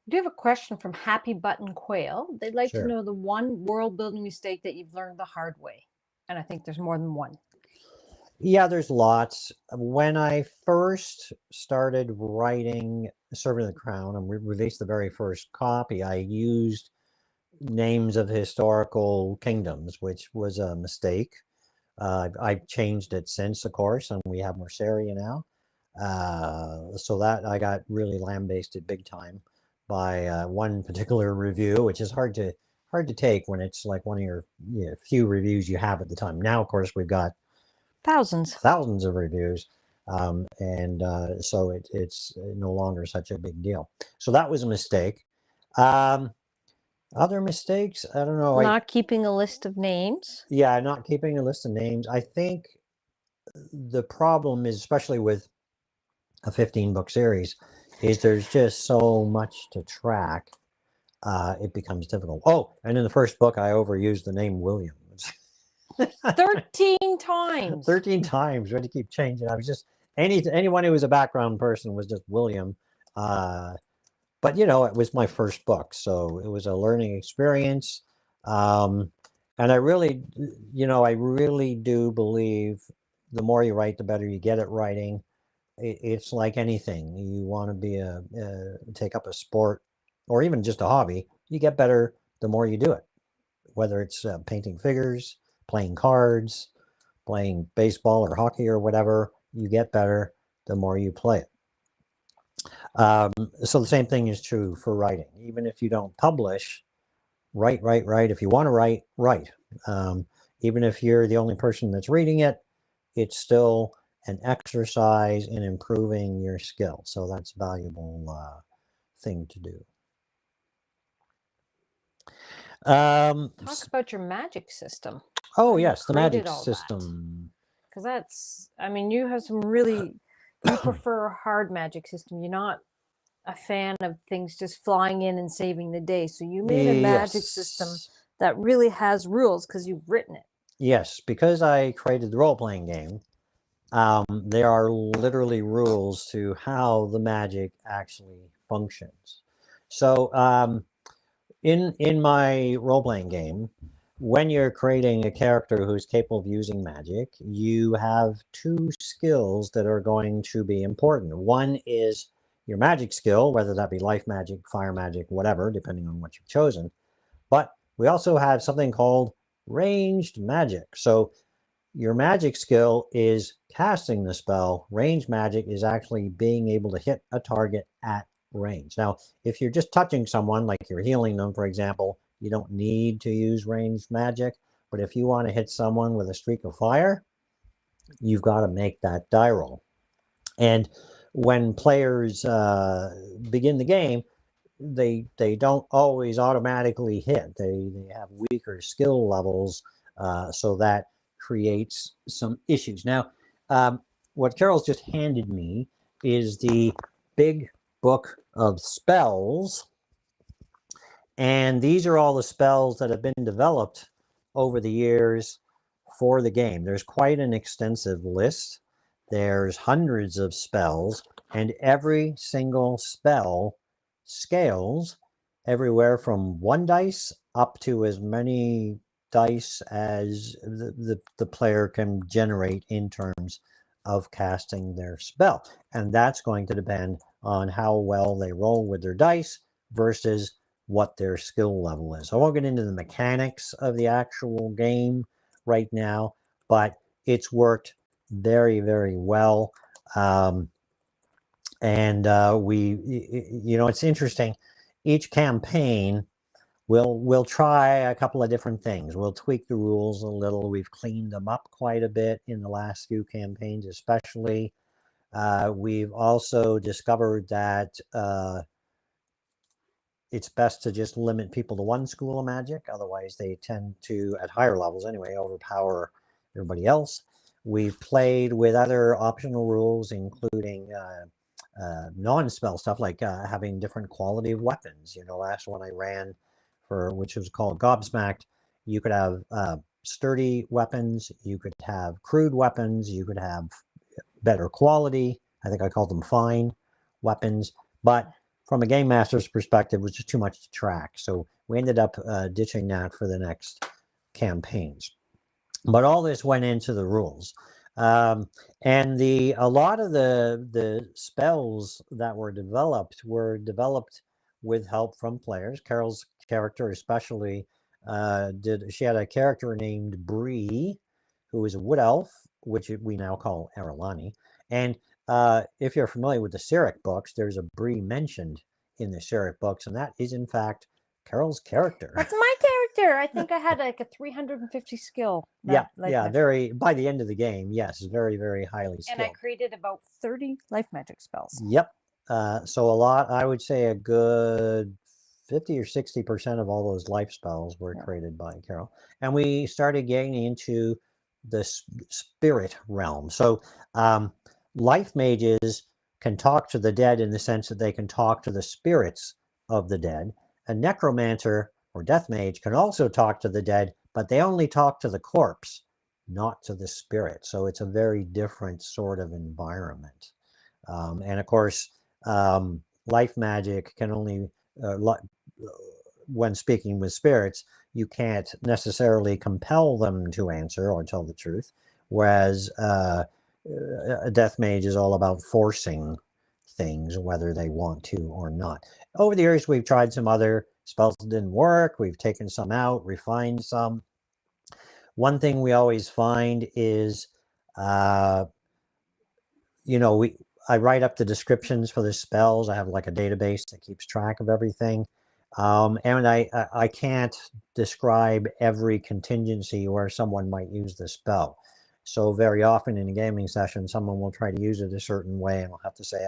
do have a question from Happy Button Quail. They'd like Sure. to know the one world building mistake that you've learned the hard way. And I think there's more than one. Yeah, there's lots. When I first started writing Servant of the Crown and released the very first copy, I used names of historical kingdoms, which was a mistake. I've changed it since, of course, and we have Merceria now. So that I got really lambasted big time by one particular review, which is hard to take when it's like one of your few reviews you have at the time. Now, of course, we've got Thousands of reviews, and so it's no longer such a big deal. So that was a mistake. Other mistakes, I don't know. not keeping a list of names. Yeah, not keeping a list of names. I think the problem is, especially with a 15-book series, is there's just so much to track. It becomes difficult. Oh, and in the first book, I overused the name William. 13 times. 13 times. We had to keep changing. I was just anyone who was a background person was just William. But it was my first book, so it was a learning experience. And I really do believe the more you write, the better you get at writing. It's like anything. You want to be take up a sport or even just a hobby, you get better the more you do it. Whether it's painting figures, playing cards, playing baseball or hockey or whatever, you get better the more you play it. So the same thing is true for writing. Even if you don't publish, write. If you want to write. Even if you're the only person that's reading it, it's still an exercise in improving your skill. So that's a valuable thing to do. Talk about your magic system. Oh, yes, the magic system. Because that's, you have some really, you prefer a hard magic system. You're not a fan of things just flying in and saving the day. So you made a magic system that really has rules because you've written it. Yes, because I created the role-playing game, there are literally rules to how the magic actually functions. So in my role-playing game, when you're creating a character who's capable of using magic, you have two skills that are going to be important. One is your magic skill, whether that be life magic, fire magic, whatever, depending on what you've chosen. But we also have something called ranged magic. So your magic skill is casting the spell. Ranged magic is actually being able to hit a target at range. Now, if you're just touching someone, like you're healing them, for example, you don't need to use ranged magic. But if you want to hit someone with a streak of fire, you've got to make that die roll. And when players begin the game, they don't always automatically hit. They have weaker skill levels, so that creates some issues. Now, what Carol's just handed me is the big book of spells. And these are all the spells that have been developed over the years for the game. There's quite an extensive list. There's hundreds of spells, and every single spell scales everywhere from 1 dice up to as many dice as the player can generate in terms of casting their spell. And that's going to depend on how well they roll with their dice versus what their skill level is. I won't get into the mechanics of the actual game right now, but it's worked very, very well. It's interesting. Each campaign, we'll try a couple of different things. We'll tweak the rules a little. We've cleaned them up quite a bit in the last few campaigns, especially. We've also discovered that it's best to just limit people to one school of magic. Otherwise, they tend to, at higher levels anyway, overpower everybody else. We've played with other optional rules, including non-spell stuff like having different quality of weapons. Last one I ran which was called Gobsmacked, you could have sturdy weapons, you could have crude weapons, you could have better quality. I think I called them fine weapons, but from a game master's perspective, it was just too much to track. So we ended up ditching that for the next campaigns. But all this went into the rules. And a lot of the spells that were developed with help from players. Carol's character especially she had a character named Bree, who was a wood elf, which we now call Aralani. And if you're familiar with the Cyric books, there's a Bree mentioned in the Cyric books, and that is in fact Carol's character. That's my character. I think I had like a 350 skill. Yeah, by the end of the game, yes, very, very highly skilled. And I created about 30 life magic spells. Yep. So a lot, I would say a good 50 or 60% of all those life spells were created by Carol. And we started getting into the spirit realm. So life mages can talk to the dead in the sense that they can talk to the spirits of the dead. A necromancer or death mage can also talk to the dead, but they only talk to the corpse, not to the spirit. So it's a very different sort of environment. And of course, life magic can only, when speaking with spirits, you can't necessarily compel them to answer or tell the truth, whereas a death mage is all about forcing things, whether they want to or not. Over the years, we've tried some other spells that didn't work. We've taken some out, refined some. One thing we always find is, I write up the descriptions for the spells. I have like a database that keeps track of everything. And I can't describe every contingency where someone might use the spell. So very often in a gaming session, someone will try to use it a certain way, and I'll have to say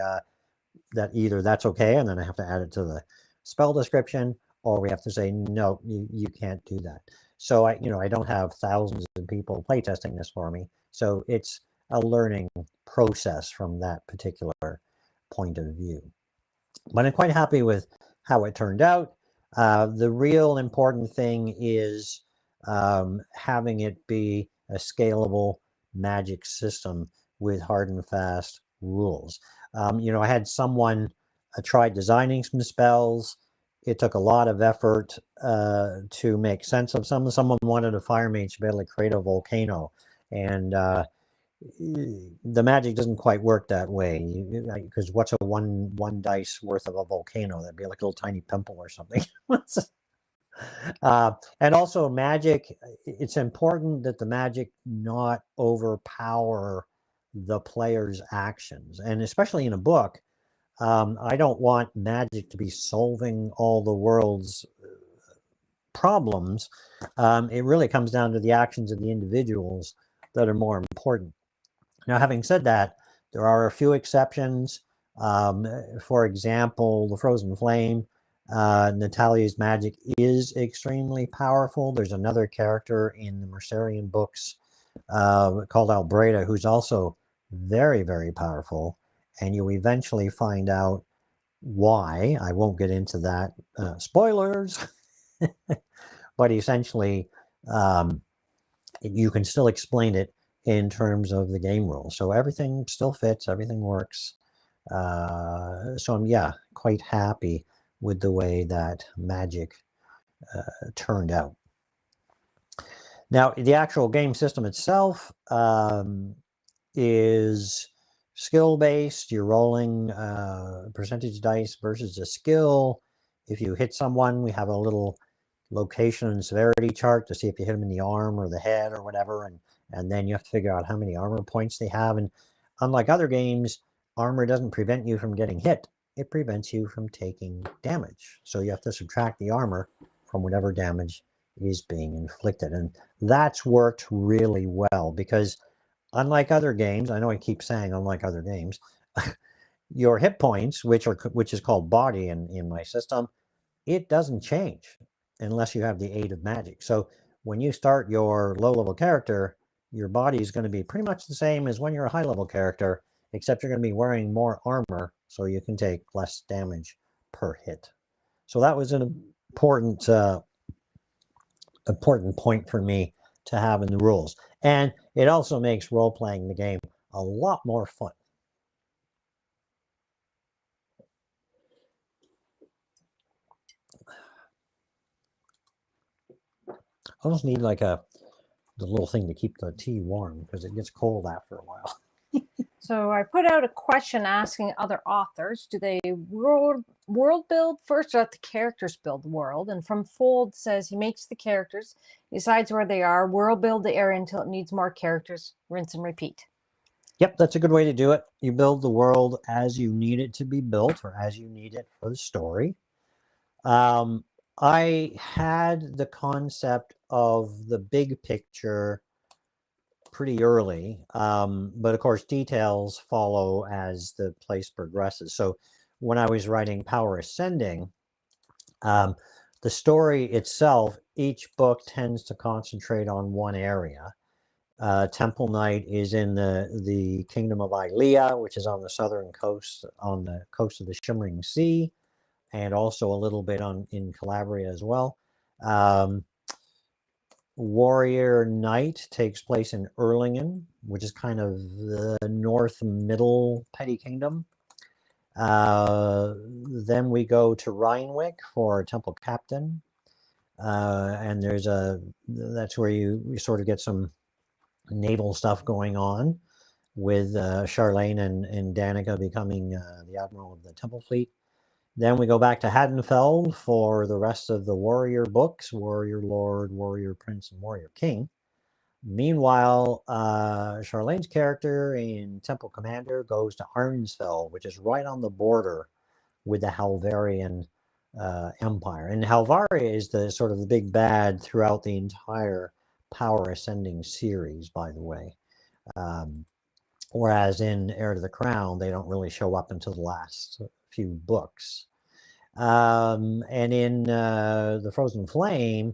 that either that's okay, and then I have to add it to the spell description, or we have to say, no, you can't do that. So I don't have thousands of people playtesting this for me. So it's a learning process from that particular point of view. But I'm quite happy with how it turned out. The real important thing is having it be a scalable magic system with hard and fast rules. I had someone try designing some spells. It took a lot of effort to make sense of some. Someone wanted a fire mage to be able to create a volcano, and the magic doesn't quite work that way, because what's a one dice worth of a volcano? That'd be like a little tiny pimple or something. And also magic, it's important that the magic not overpower the player's actions. And especially in a book, I don't want magic to be solving all the world's problems. It really comes down to the actions of the individuals that are more important. Now, having said that, there are a few exceptions. For example, the Frozen Flame, Natalia's magic is extremely powerful. There's another character in the Mercerian books called Albreda, who's also very, very powerful. And you eventually find out why. I won't get into that. Spoilers. But essentially, you can still explain it in terms of the game rules. So everything still fits, everything works. So I'm, quite happy with the way that magic turned out. Now, the actual game system itself is skill-based. You're rolling percentage dice versus a skill. If you hit someone, we have a little location and severity chart to see if you hit them in the arm or the head or whatever, and then you have to figure out how many armor points they have. And unlike other games, armor doesn't prevent you from getting hit. It prevents you from taking damage. So you have to subtract the armor from whatever damage is being inflicted. And that's worked really well, because unlike other games, I know I keep saying unlike other games, your hit points, which is called body in my system, it doesn't change unless you have the aid of magic. So when you start your low-level character, your body is going to be pretty much the same as when you're a high level character, except you're going to be wearing more armor, so you can take less damage per hit. So that was an important point for me to have in the rules. And it also makes role-playing the game a lot more fun. I almost need like the little thing to keep the tea warm because it gets cold after a while. So I put out a question asking other authors, do they world build first or let the characters build the world? And From Fold says he makes the characters, decides where they are, world build the area until it needs more characters, rinse and repeat. Yep, that's a good way to do it. You build the world as you need it to be built or as you need it for the story. I had the concept of the big picture pretty early, but of course details follow as the place progresses. So when I was writing Power Ascending, the story itself, each book tends to concentrate on one area. Temple Knight is in the kingdom of Ilea, which is on the southern coast, on the coast of the Shimmering Sea, and also a little bit in Calabria as well. Warrior Knight takes place in Erlangen, which is kind of the north middle petty kingdom. Then we go to Rhinewick for Temple Captain, and that's where you sort of get some naval stuff going on with Charlene and Danica becoming the admiral of the Temple Fleet. Then we go back to Haddonfeld for the rest of the warrior books, Warrior Lord, Warrior Prince, and Warrior King. Meanwhile, Charlene's character in Temple Commander goes to Arnsfeld, which is right on the border with the Halvarian Empire. And Halvaria is the sort of the big bad throughout the entire Power Ascending series, by the way. Whereas in Heir to the Crown, they don't really show up until the last few books. And in the Frozen Flame,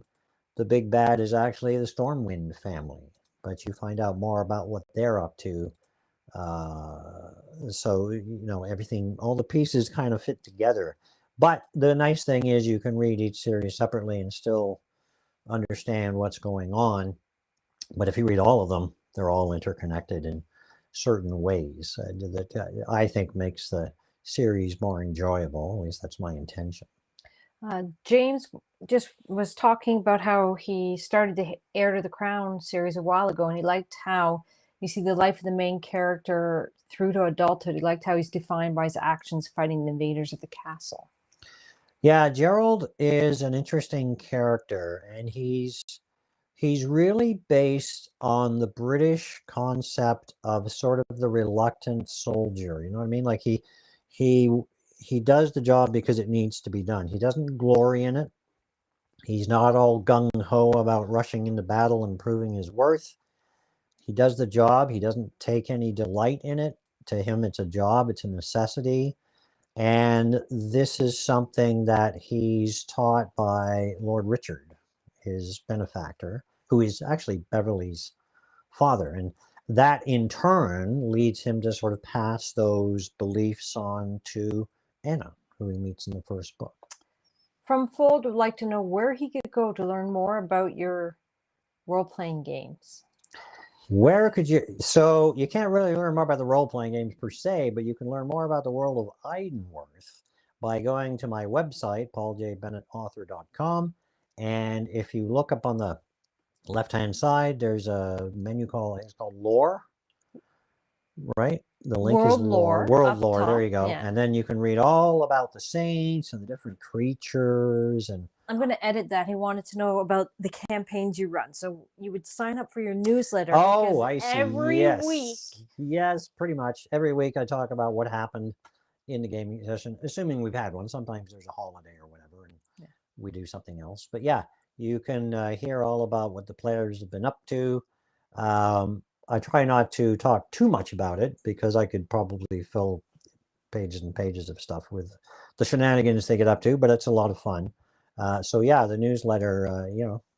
the big bad is actually the Stormwind family, but you find out more about what they're up to. So, everything, all the pieces kind of fit together. But the nice thing is you can read each series separately and still understand what's going on. But if you read all of them, they're all interconnected in certain ways that I think makes the series more enjoyable. At least that's my intention. James just was talking about how he started the Heir to the Crown series a while ago, and he liked how you see the life of the main character through to adulthood. He liked how he's defined by his actions fighting the invaders of the castle. Yeah, Gerald is an interesting character, and he's really based on the British concept of sort of the reluctant soldier. You know what I mean? Like he does the job because it needs to be done. He doesn't glory in it. He's not all gung-ho about rushing into battle and proving his worth. He does the job. He doesn't take any delight in it. To him, it's a job. It's a necessity. And this is something that he's taught by Lord Richard, his benefactor, who is actually Beverly's father. And that in turn leads him to sort of pass those beliefs on to Anna, who he meets in the first book. From Fold would like to know where he could go to learn more about your role-playing games. Where could you? So you can't really learn more about the role-playing games per se, but you can learn more about the world of Eiddenwerthe by going to my website, pauljbennetauthor.com. And if you look up on the left-hand side, there's a menu called Lore, right? The link World is Lore. World Lore, top, there you go. yeah. And then you can read all about the saints and the different creatures. And I'm going to edit that. He wanted to know about the campaigns you run. So you would sign up for your newsletter. Oh, I see. Every week. Yes, pretty much. Every week I talk about what happened in the gaming session, assuming we've had one. Sometimes there's a holiday or whatever, and we do something else. But yeah, you can hear all about what the players have been up to. I try not to talk too much about it because I could probably fill pages and pages of stuff with the shenanigans they get up to, but it's a lot of fun. So yeah, the newsletter,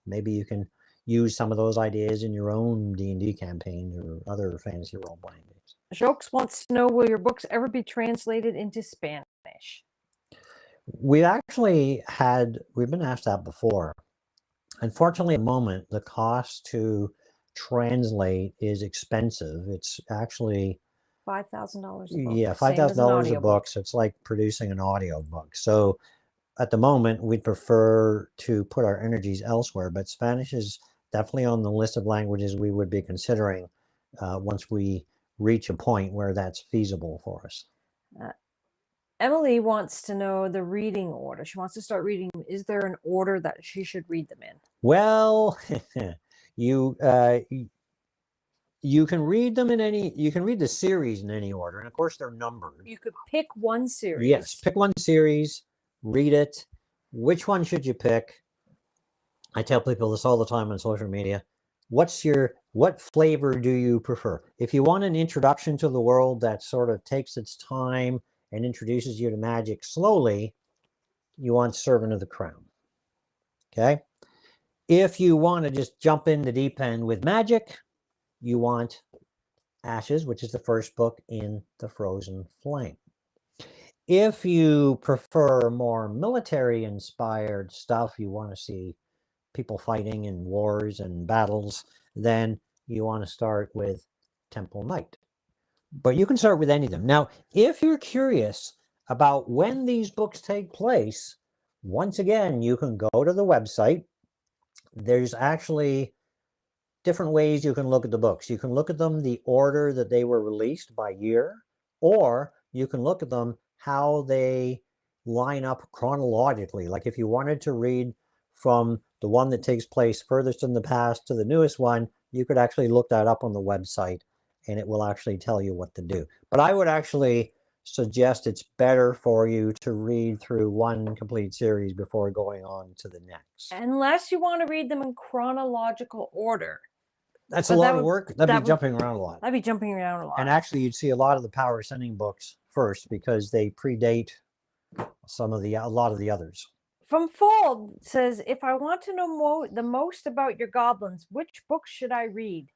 maybe you can use some of those ideas in your own D&D campaign or other fantasy role-playing games. Jokes wants to know, will your books ever be translated into Spanish? We've been asked that before. Unfortunately, at the moment, the cost to translate is expensive. It's actually $5,000 a book. yeah, same as an $5,000 a audiobook. book. So it's like producing an audiobook. So at the moment, we'd prefer to put our energies elsewhere, but Spanish is definitely on the list of languages we would be considering once we reach a point where that's feasible for us. Emily wants to know the reading order. She wants to start reading. Is there an order that she should read them in? Well, you can read them in any. You can read the series in any order, and of course they're numbered. You could pick one series. Yes, pick one series, read it. Which one should you pick? I tell people this all the time on social media. What flavor do you prefer? If you want an introduction to the world that sort of takes its time and introduces you to magic slowly, you want Servant of the Crown. Okay? If you want to just jump in the deep end with magic, you want Ashes, which is the first book in the Frozen Flame. If you prefer more military-inspired stuff, you want to see people fighting in wars and battles, then you want to start with Temple Knight. But you can start with any of them. Now, if you're curious about when these books take place, once again, you can go to the website. There's actually different ways you can look at the books. You can look at them the order that they were released by year, or you can look at them how they line up chronologically. Like if you wanted to read from the one that takes place furthest in the past to the newest one, you could actually look that up on the website and it will actually tell you what to do. But I would actually suggest it's better for you to read through one complete series before going on to the next. Unless you want to read them in chronological order. That's a lot of work. That'd be jumping around a lot. That'd be jumping around a lot. And actually, you'd see a lot of the Power Ascending books first because they predate a lot of the others. From Fold says, if I want to know the most about your goblins, which books should I read?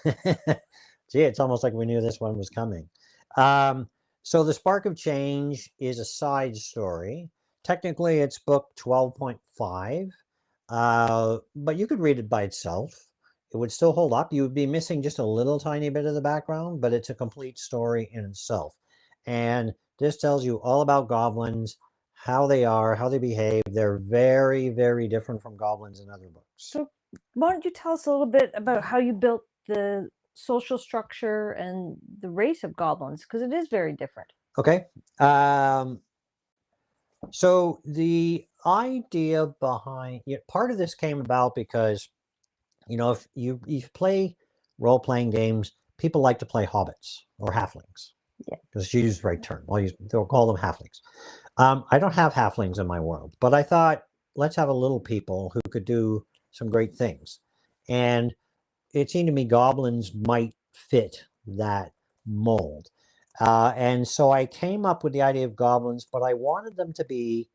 Gee, it's almost like we knew this one was coming. So The Spark of Change is a side story. Technically, it's book 12.5, but you could read it by itself. It would still hold up. You would be missing just a little tiny bit of the background, but it's a complete story in itself. And this tells you all about goblins, how they are, how they behave. They're very, very different from goblins in other books. So why don't you tell us a little bit about how you built the social structure and the race of goblins, because it is very different. Okay. So the idea behind part of this came about because, if you play role-playing games, people like to play hobbits or halflings. Yeah. Because you use the right term. They'll call them halflings. I don't have halflings in my world, but I thought, let's have a little people who could do some great things. And it seemed to me goblins might fit that mold. And so I came up with the idea of goblins, but I wanted them to be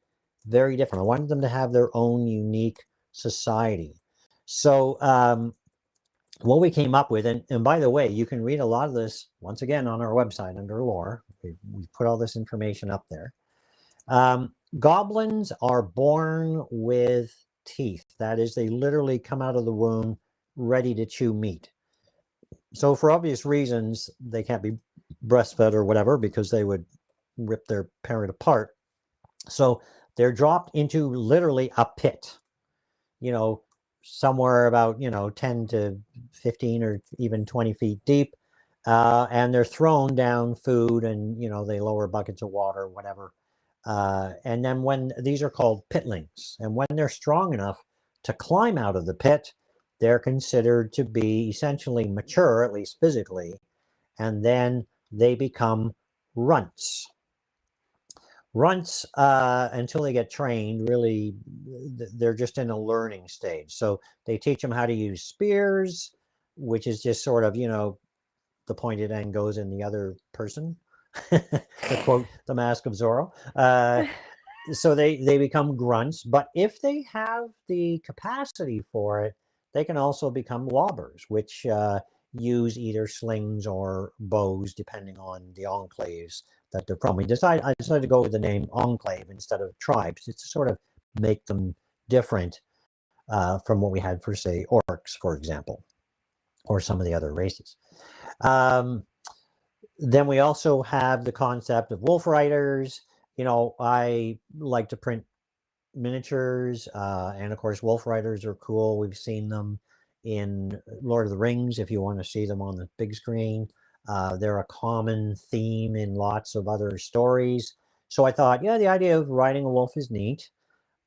very different. I wanted them to have their own unique society. So what we came up with, and by the way, you can read a lot of this, once again, on our website under lore. We put all this information up there. Goblins are born with teeth. That is, they literally come out of the womb ready to chew meat. So for obvious reasons, they can't be breastfed or whatever because they would rip their parent apart. So they're dropped into literally a pit, somewhere about, 10 to 15 or even 20 feet deep. And they're thrown down food and, they lower buckets of water, whatever. And then when these are called pitlings, and when they're strong enough to climb out of the pit, they're considered to be essentially mature, at least physically, and then they become runts. Runts, until they get trained, really, they're just in a learning stage. So they teach them how to use spears, which is just sort of, the pointed end goes in the other person, to quote the Mask of Zorro. So they become grunts. But if they have the capacity for it, they can also become lobbers, which use either slings or bows, depending on the enclaves that they're from. I decided to go with the name enclave instead of tribes. It's to sort of make them different from what we had for, say, orcs, for example, or some of the other races. Then we also have the concept of wolf riders. I like to print miniatures, and of course wolf riders are cool. We've seen them in Lord of the Rings if you want to see them on the big screen. They're a common theme in lots of other stories. So I thought, yeah, the idea of riding a wolf is neat.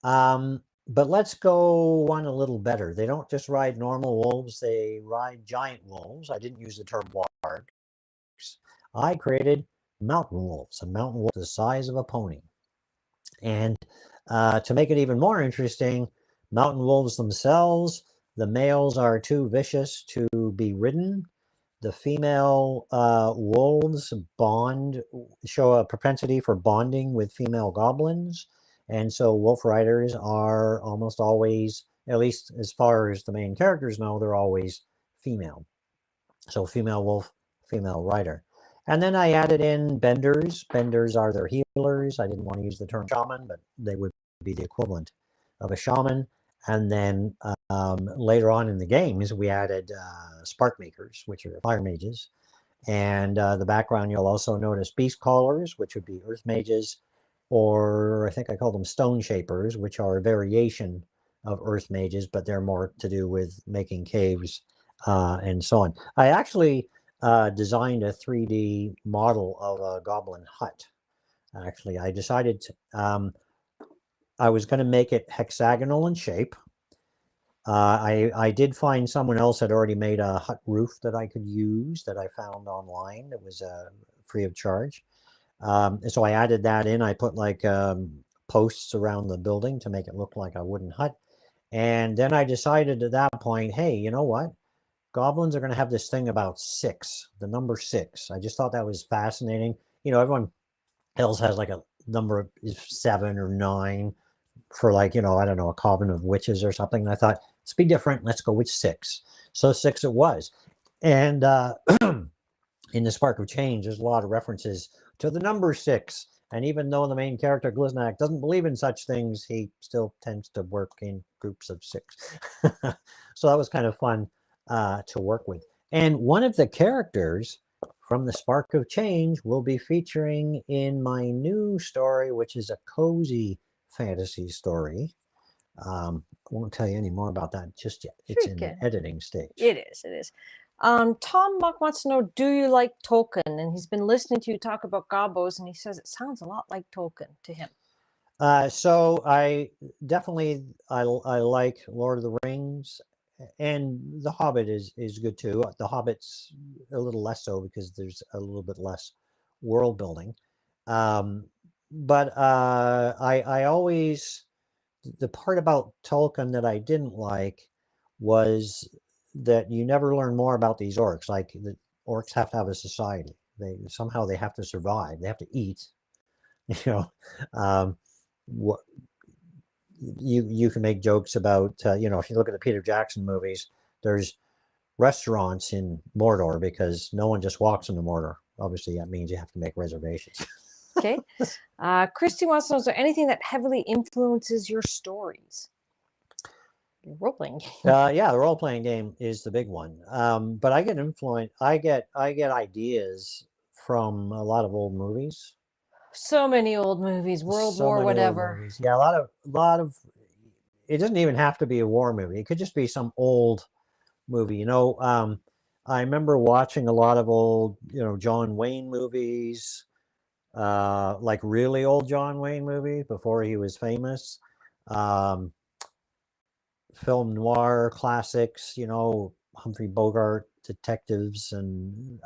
But let's go one a little better. They don't just ride normal wolves, they ride giant wolves. I didn't use the term wargs. I created mountain wolves, a mountain wolf the size of a pony. And to make it even more interesting, mountain wolves themselves, the males are too vicious to be ridden. The female wolves show a propensity for bonding with female goblins. And so wolf riders are almost always, at least as far as the main characters know, they're always female. So female wolf, female rider. And then I added in benders. Benders are their healers. I didn't want to use the term shaman, but they would be the equivalent of a shaman. And then later on in the games, we added spark makers, which are fire mages. And the background, you'll also notice beast callers, which would be earth mages, or I think I call them stone shapers, which are a variation of earth mages, but they're more to do with making caves and so on. I actually designed a 3D model of a goblin hut. Actually, I decided I was going to make it hexagonal in shape. I did find someone else had already made a hut roof that I could use that I found online. It was free of charge. So I added that in. I put like posts around the building to make it look like a wooden hut. And then I decided at that point, hey, you know what? Goblins are going to have this thing about 6, the number 6. I just thought that was fascinating. Everyone else has like a number of 7 or 9 for like, I don't know, a coven of witches or something. And I thought, let's be different. Let's go with 6. So 6 it was. And in the Spark of Change, there's a lot of references to the number 6. And even though the main character, Gliznak, doesn't believe in such things, he still tends to work in groups of 6. So that was kind of fun to work with. And one of the characters from the Spark of Change will be featuring in my new story, which is a cozy fantasy story. I won't tell you any more about that just yet. It's in the editing stage. It is. Tom Muck wants to know, do you like Tolkien? And he's been listening to you talk about gobos, and he says it sounds a lot like Tolkien to him. So I definitely I like Lord of the Rings, and The Hobbit is good too. The Hobbit's a little less so because there's a little bit less world building. But I always, the part about Tolkien that I didn't like was that you never learn more about these orcs. Like the orcs have to have a society. They have to survive. They have to eat. What you can make jokes about. If you look at the Peter Jackson movies, there's restaurants in Mordor because no one just walks into Mordor. Obviously, that means you have to make reservations. Okay. Christy wants to know, is there anything that heavily influences your stories? Your role-playing game. Yeah, the role-playing game is the big one. But I get I get ideas from a lot of old movies. So many old movies, World War, whatever. Yeah, a lot of. It doesn't even have to be a war movie. It could just be some old movie. I remember watching a lot of old, John Wayne movies. Like really old John Wayne movie before he was famous. Film noir classics, Humphrey Bogart detectives and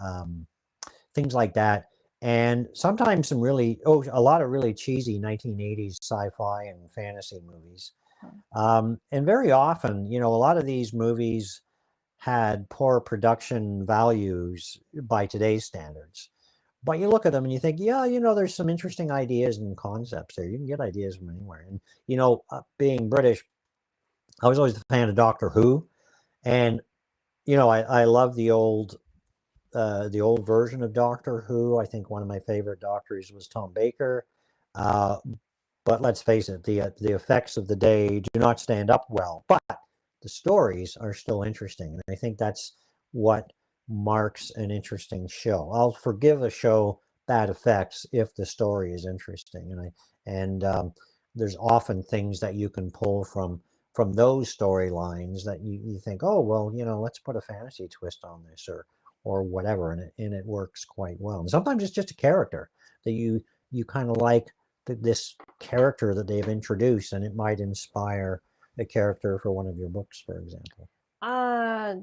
things like that. And sometimes a lot of really cheesy 1980s sci-fi and fantasy movies. And very often, a lot of these movies had poor production values by today's standards. But you look at them and you think, yeah, there's some interesting ideas and concepts there. You can get ideas from anywhere. And, being British, I was always a fan of Doctor Who. And I love the old version of Doctor Who. I think one of my favorite doctors was Tom Baker. But let's face it, the effects of the day do not stand up well. But the stories are still interesting, and I think that's what marks an interesting show. I'll forgive a show bad effects if the story is interesting, and there's often things that you can pull from those storylines that you think, oh well, let's put a fantasy twist on this or whatever, and it works quite well. And sometimes it's just a character that you kind of like this character that they've introduced, and it might inspire a character for one of your books, for example.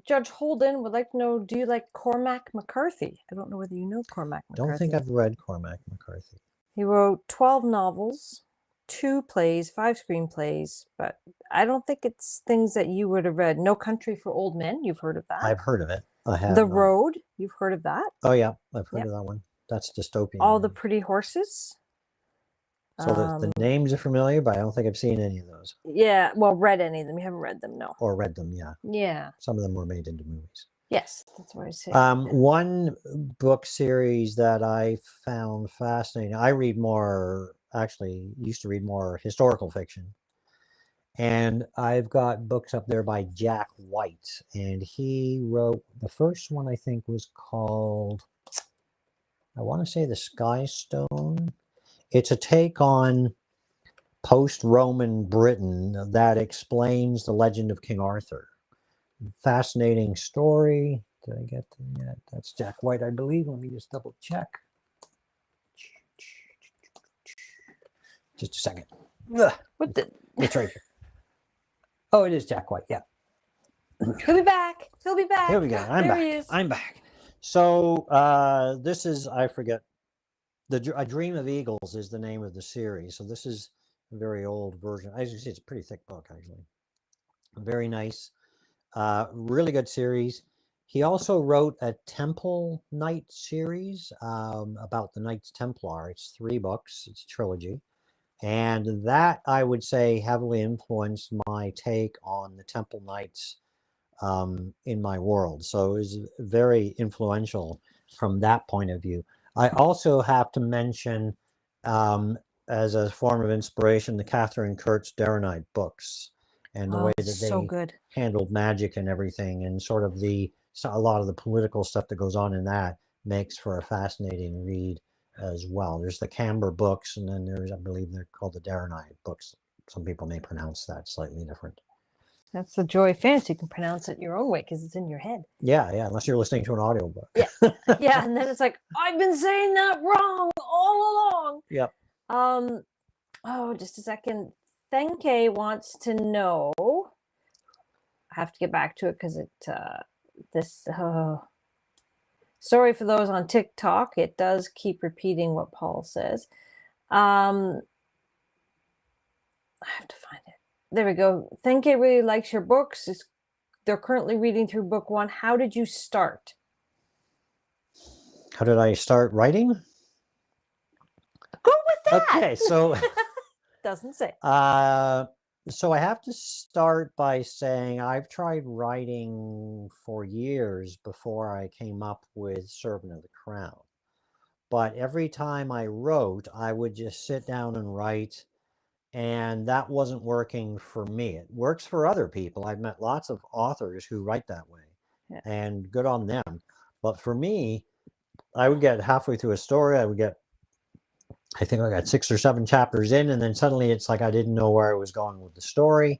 Judge Holden would like to know, do you like Cormac McCarthy? I don't know whether you know Cormac McCarthy. Don't think I've read Cormac McCarthy. He wrote 12 novels, 2 plays, 5 screenplays, but I don't think it's things that you would have read. No Country for Old Men, you've heard of that. I've heard of it. I have. The Road, you've heard of that. Oh yeah, I've heard of that one. That's dystopian. All the Pretty Horses. So the names are familiar, but I don't think I've seen any of those. Yeah, well, read any of them. You haven't read them, no. Or read them, yeah. Yeah. Some of them were made into movies. Yes, that's what I say. One book series that I found fascinating. I read used to read more historical fiction. And I've got books up there by Jack White. And he wrote, the first one I think was called, I want to say The Sky Stone. It's a take on post-Roman Britain that explains the legend of King Arthur. Fascinating story. Did I get to that? That's Jack White, I believe. Let me just double check. Just a second. It's right here. Oh, it is Jack White. Yeah. He'll be back. He'll be back. Here we go. I'm back. He is. I'm back. So this is, I forget. A Dream of Eagles is the name of the series. So this is a very old version. As you see, it's a pretty thick book, actually. Very nice. Really good series. He also wrote a Temple Knight series about the Knights Templar. It's 3 books. It's a trilogy. And that, I would say, heavily influenced my take on the Temple Knights in my world. So it was very influential from that point of view. I also have to mention, as a form of inspiration, the Catherine Kurtz Darrenite books and the way that they handled magic and everything, and sort of a lot of the political stuff that goes on in that makes for a fascinating read as well. There's the Camber books, and then there's, I believe they're called the Darrenite books. Some people may pronounce that slightly different. That's the joy of fantasy. You can pronounce it your own way because it's in your head. Yeah, unless you're listening to an audiobook. Yeah, yeah, and then it's like, I've been saying that wrong all along. Yep. Oh, just a second. Thenke wants to know. I have to get back to it because sorry for those on TikTok. It does keep repeating what Paul says. I have to find it. There we go. Thenke really likes your books. They're currently reading through book 1. How did you start? How did I start writing? Go with that. Okay, so doesn't say. So I have to start by saying I've tried writing for years before I came up with Servant of the Crown. But every time I wrote, I would just sit down and write, and that wasn't working for me. It works for other people. I've met lots of authors who write that way, and good on them. But for me, I would get halfway through a story, I think I got 6 or 7 chapters in, and then suddenly it's like I didn't know where I was going with the story.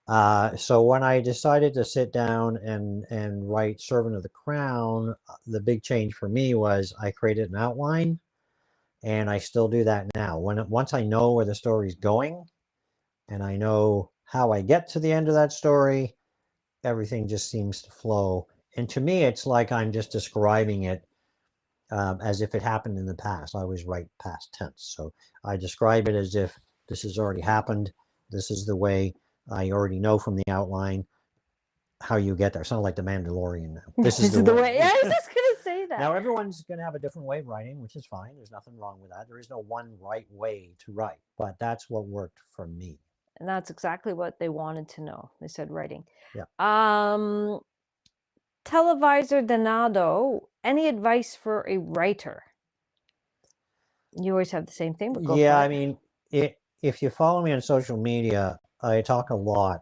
So when I decided to sit down and write Servant of the Crown, the big change for me was I created an outline, and I still do that now. Once I know where the story's going, and I know how I get to the end of that story, everything just seems to flow. And to me, it's like I'm just describing it as if it happened in the past. I always write past tense. So I describe it as if this has already happened. This is the way I already know from the outline how you get there. It's not like the Mandalorian now. This is the way. Yeah, I was just going to say that. Now, everyone's going to have a different way of writing, which is fine. There's nothing wrong with that. There is no one right way to write, but that's what worked for me. And that's exactly what they wanted to know. They said writing. Yeah. Televisor Donado, any advice for a writer? You always have the same thing, but go Yeah, for I it. mean, if you follow me on social media, I talk a lot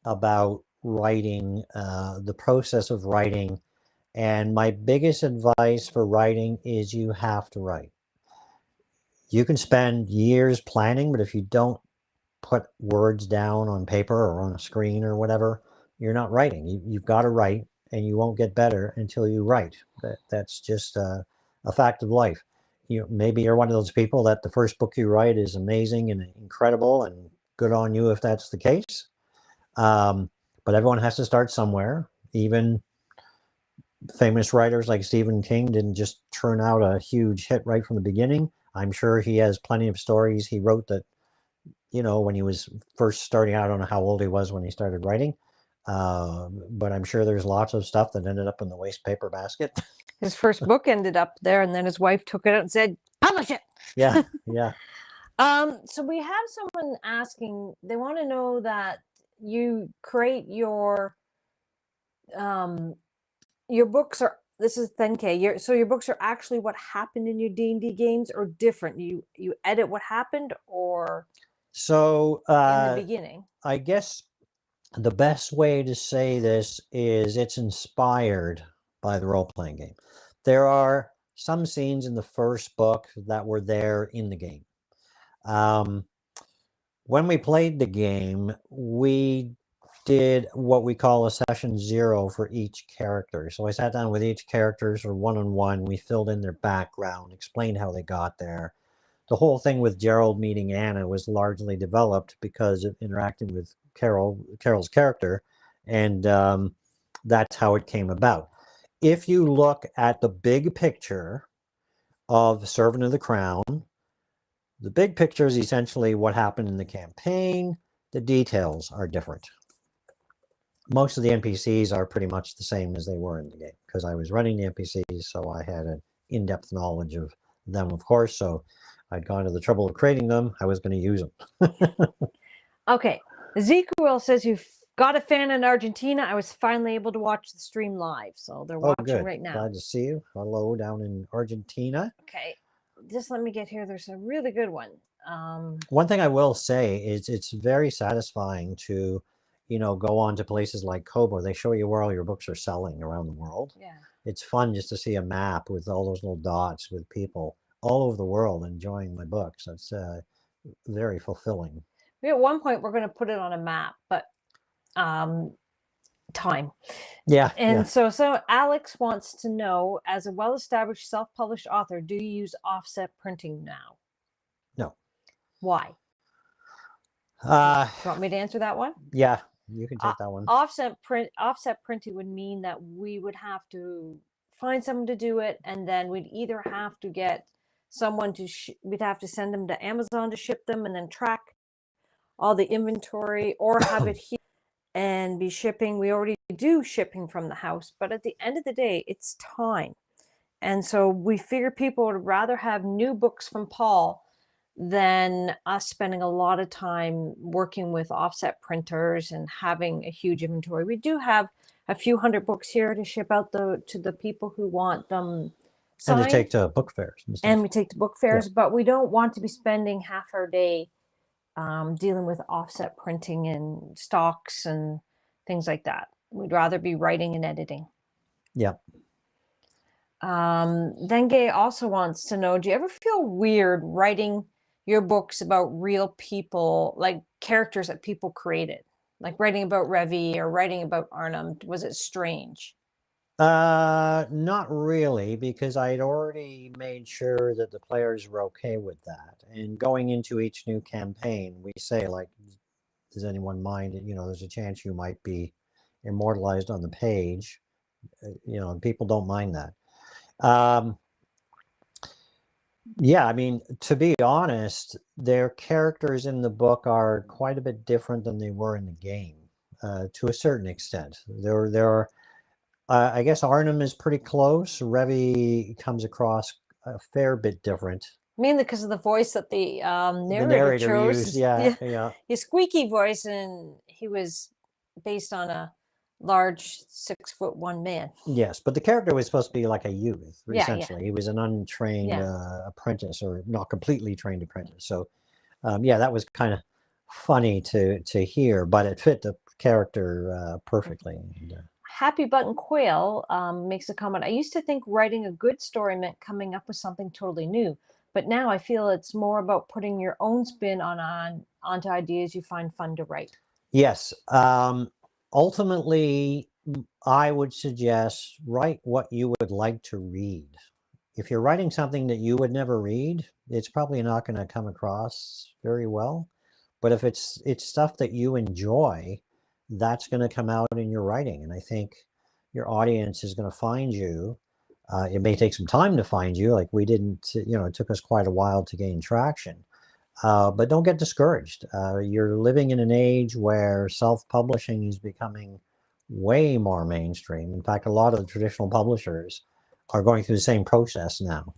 about writing, the process of writing. And my biggest advice for writing is you have to write. You can spend years planning, but if you don't put words down on paper or on a screen or whatever, you're not writing. You've got to write, and you won't get better until you write. That's just a fact of life. Maybe you're one of those people that the first book you write is amazing and incredible, and good on you if that's the case. But everyone has to start somewhere. Even famous writers like Stephen King didn't just turn out a huge hit right from the beginning. I'm sure he has plenty of stories he wrote that, when he was first starting out. I don't know how old he was when he started writing, but I'm sure there's lots of stuff that ended up in the waste paper basket. His first book ended up there, and then his wife took it out and said, "Publish it." Yeah, yeah. So we have someone asking. They want to know that you create your books are. This is 10K. So your books are actually what happened in your D&D games, or different. You edit what happened, or So in the beginning. I guess the best way to say this is it's inspired by the role-playing game. There are some scenes in the first book that were there in the game. When we played the game, we did what we call a session 0 for each character. So I sat down with each character, or one-on-one. We filled in their background, explained how they got there. The whole thing with Gerald meeting Anna was largely developed because of interacting with Carol's character, and that's how it came about. If you look at the big picture of Servant of the Crown, the big picture is essentially what happened in the campaign. The details are different. Most of the NPCs are pretty much the same as they were in the game, because I was running the NPCs, so I had an in-depth knowledge of them, of course. So I'd gone to the trouble of creating them. I was going to use them. Okay. Ezekiel says you've got a fan in Argentina. I was finally able to watch the stream live. So they're watching good. right now. Glad to see you. Hello down in Argentina. Okay. Just let me get here. There's a really good one. One thing I will say is it's very satisfying to, go on to places like Kobo. They show you where all your books are selling around the world. Yeah. It's fun just to see a map with all those little dots with people all over the world enjoying my books. That's very fulfilling. At one point, we're going to put it on a map, but time. Yeah. And so Alex wants to know, as a well-established self-published author, do you use offset printing now? No. Why? Do you want me to answer that one? Yeah, you can take that one. Offset printing would mean that we would have to find someone to do it, and then we'd either have to get someone to we'd have to send them to Amazon to ship them, and then track all the inventory, or have it here and be shipping. We already do shipping from the house, but at the end of the day, it's time. And so we figure people would rather have new books from Paul than us spending a lot of time working with offset printers and having a huge inventory. We do have a few hundred books here to ship out to the people who want them signed. And to take to book fairs. And we take to book fairs, but we don't want to be spending half our day dealing with offset printing and stocks and things like that. We'd rather be writing and editing. Yeah. Then Gay also wants to know, do you ever feel weird writing your books about real people, like characters that people created? Like writing about Revi or writing about Arnhem? Was it strange? Not really, because I'd already made sure that the players were okay with that. And going into each new campaign, we say, like, does anyone mind? There's a chance you might be immortalized on the page. People don't mind that. Yeah, I mean, to be honest, their characters in the book are quite a bit different than they were in the game, to a certain extent. There are, I guess Arnhem is pretty close. Revi comes across a fair bit different. Mainly because of the voice that the The narrator chose. used, yeah. His squeaky voice, and he was based on a large 6'1" man. Yes, but the character was supposed to be like a youth, Yeah, yeah. essentially. He was an untrained Yeah. apprentice, or not completely trained apprentice. So, yeah, that was kind of funny to hear, but it fit the character perfectly. And, Happy Button Quail makes a comment. I used to think writing a good story meant coming up with something totally new, but now I feel it's more about putting your own spin onto ideas you find fun to write. yes. Ultimately, I would suggest write what you would like to read. If you're writing something that you would never read, it's probably not going to come across very well. But if it's stuff that you enjoy, that's going to come out in your writing. And I think your audience is going to find you. It may take some time to find you, like we didn't, it took us quite a while to gain traction. But don't get discouraged. You're living in an age where self-publishing is becoming way more mainstream. In fact, a lot of the traditional publishers are going through the same process now.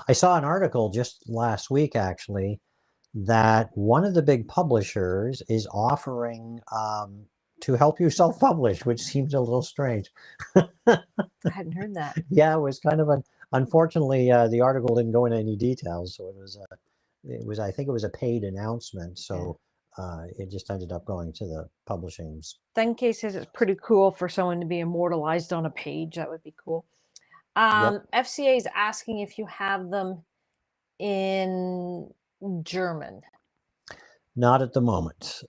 I saw an article just last week, actually, that one of the big publishers is offering to help you self-publish, which seems a little strange. I hadn't heard that. Yeah, it was kind of unfortunately, the article didn't go into any details, so I think it was a paid announcement, so it just ended up going to the publishing's. Denke says it's pretty cool for someone to be immortalized on a page. That would be cool. FCA is asking if you have them in German. Not at the moment.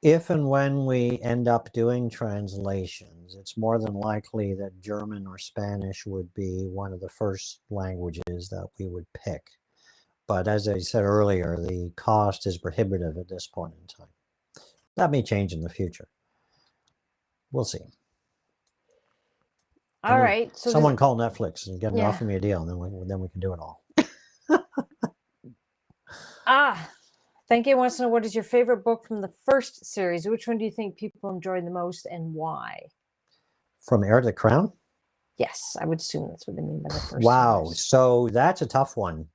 If and when we end up doing translations, it's more than likely that German or Spanish would be one of the first languages that we would pick. But as I said earlier, the cost is prohibitive at this point in time. That may change in the future. We'll see. All right. So someone call Netflix and get Yeah. offer me a deal, and then we can do it all. Thank you. Wants to know, what is your favorite book from the first series? Which one do you think people enjoy the most, and why? From Heir to the Crown? Yes, I would assume that's what they mean by the first Wow. series. So that's a tough one.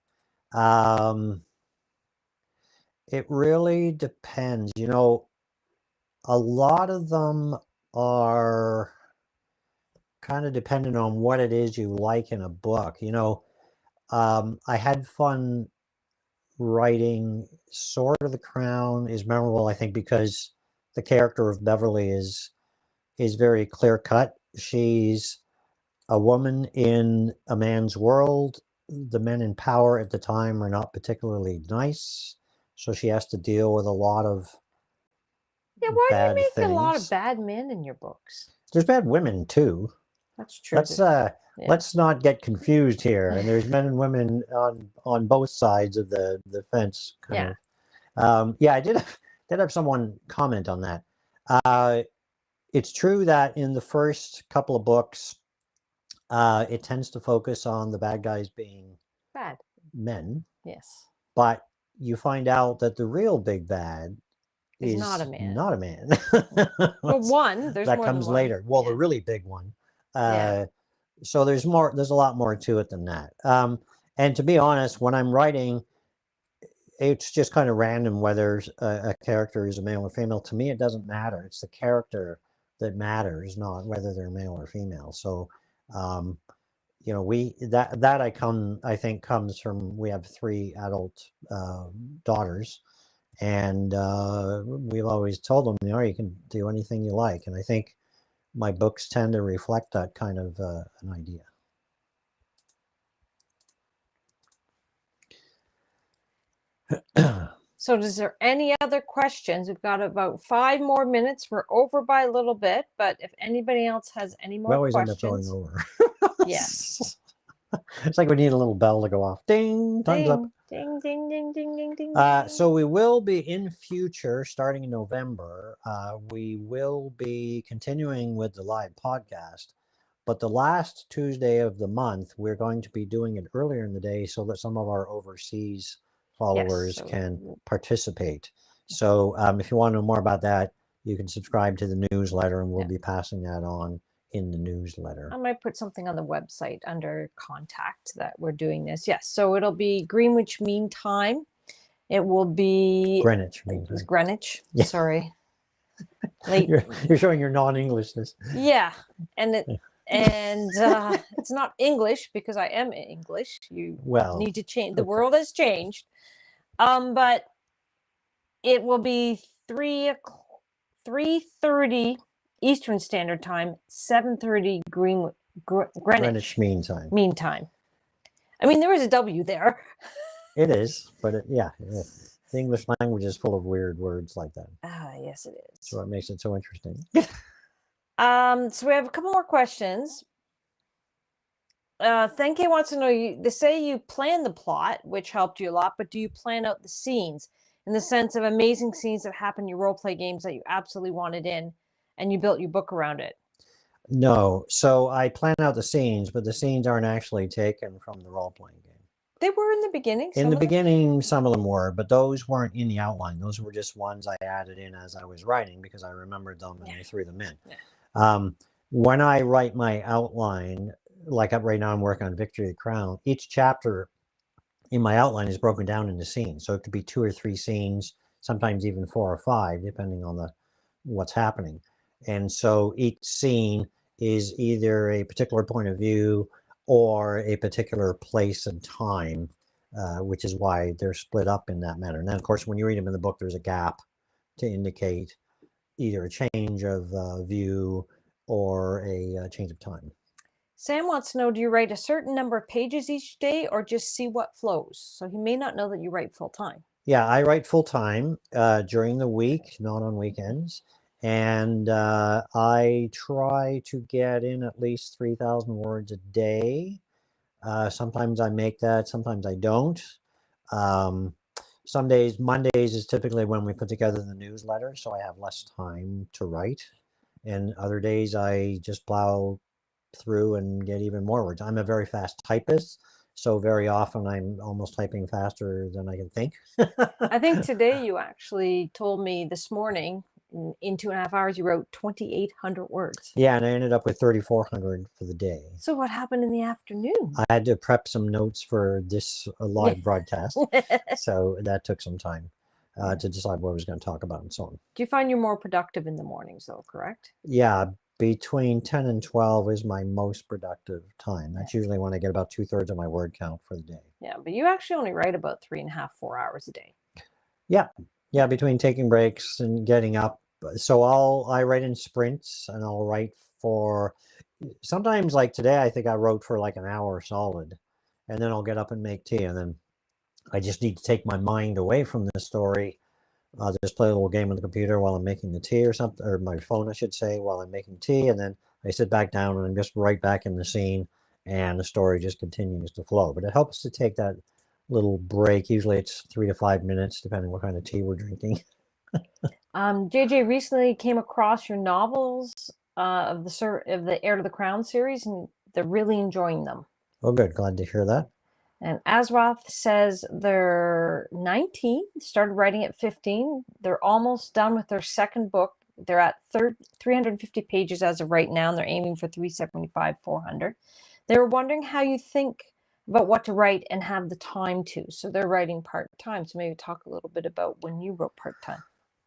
It really depends. A lot of them are kind of dependent on what it is you like in a book. I had fun writing Sword of the Crown. Is memorable, I think, because the character of Beverly is very clear cut. She's a woman in a man's world. The men in power at the time are not particularly nice, so she has to deal with a lot of why do you make things. a lot of bad men in your books? There's bad women too. That's true. Let's not get confused here. And there's men and women on both sides of the fence. I did have someone comment on that. It's true that in the first couple of books, it tends to focus on the bad guys being bad men. Yes. But you find out that the real big bad is not a man. Not a man. But one, there's that more comes than one. later. Well, the really big one. So there's a lot more to it than that. And to be honest, when I'm writing, it's just kind of random whether a character is a male or female. To me, it doesn't matter. It's the character that matters, not whether they're male or female. So, I think comes from, we have 3 adult daughters, and we've always told them, you can do anything you like. And I think my books tend to reflect that kind of an idea. So is there any other questions? We've got about 5 more minutes. We're over by a little bit, but if anybody else has any more questions. We always questions. end up going over. Yes. It's like we need a little bell to go off. Ding, time's up. Ding, ding, ding, ding, ding, ding. So we will be in future, starting in November, we will be continuing with the live podcast. But the last Tuesday of the month, we're going to be doing it earlier in the day so that some of our overseas followers can participate. So if you want to know more about that, you can subscribe to the newsletter, and we'll be passing that on in the newsletter. I might put something on the website under contact that we're doing this. Yes. So it'll be Greenwich Mean Time. It will be Greenwich. it was Greenwich. Yeah. Sorry. Late. You're showing your non-Englishness. Yeah. And it's not English because I am English. You need to change. The world has changed. But it will be 3:30 Eastern Standard Time, 7:30 Greenwich Mean Time. Mean Time. I mean, there is a W there. It is, but yeah. The English language is full of weird words like that. Yes, it is. So it makes it so interesting. So we have a couple more questions. Thank wants to know, they say you plan the plot, which helped you a lot, but do you plan out the scenes in the sense of amazing scenes that happen in your role play games that you absolutely wanted in and you built your book around it? No. So I plan out the scenes, but the scenes aren't actually taken from the role-playing game. They were in the beginning. In the beginning, some of them were, but those weren't in the outline. Those were just ones I added in as I was writing because I remembered them and I threw them in. Yeah. When I write my outline, like right now I'm working on Victory of the Crown, each chapter in my outline is broken down into scenes. So it could be 2 or 3 scenes, sometimes even 4 or 5, depending on what's happening. And so each scene is either a particular point of view or a particular place and time, which is why they're split up in that manner. And then, of course, when you read them in the book, there's a gap to indicate either a change of view or a change of time. Sam wants to know, do you write a certain number of pages each day or just see what flows? So he may not know that you write full time. Yeah, I write full time during the week, not on weekends. And I try to get in at least 3,000 words a day. Sometimes I make that, sometimes I don't. Some days, Mondays is typically when we put together the newsletter, so I have less time to write. And other days I just plow through and get even more words. I'm a very fast typist, so very often I'm almost typing faster than I can think. I think today you actually told me this morning, in 2.5 hours, you wrote 2,800 words. Yeah, and I ended up with 3,400 for the day. So what happened in the afternoon? I had to prep some notes for this live broadcast, so that took some time to decide what I was going to talk about and so on. Do you find you're more productive in the mornings, though, correct? Yeah, between 10 and 12 is my most productive time. That's usually when I get about 2/3 of my word count for the day. Yeah, but you actually only write about 3.5, 4 hours a day. Yeah, between taking breaks and getting up. So I write in sprints, and I'll write for sometimes, like today, I think I wrote for like an hour solid, and then I'll get up and make tea, and then I just need to take my mind away from the story. I'll just play a little game on the computer while I'm making the tea or something, or my phone, I should say, while I'm making tea, and then I sit back down and I'm just right back in the scene, and the story just continues to flow. But it helps to take that little break. Usually it's 3 to 5 minutes, depending what kind of tea we're drinking. JJ recently came across your novels of the Heir to the Crown series, and they're really enjoying them. Oh, good. Glad to hear that. And Azroth says they're 19, started writing at 15. They're almost done with their second book. They're at 350 pages as of right now, and they're aiming for 375, 400. They were wondering how you think about what to write and have the time to. So they're writing part-time. So maybe talk a little bit about when you wrote part-time.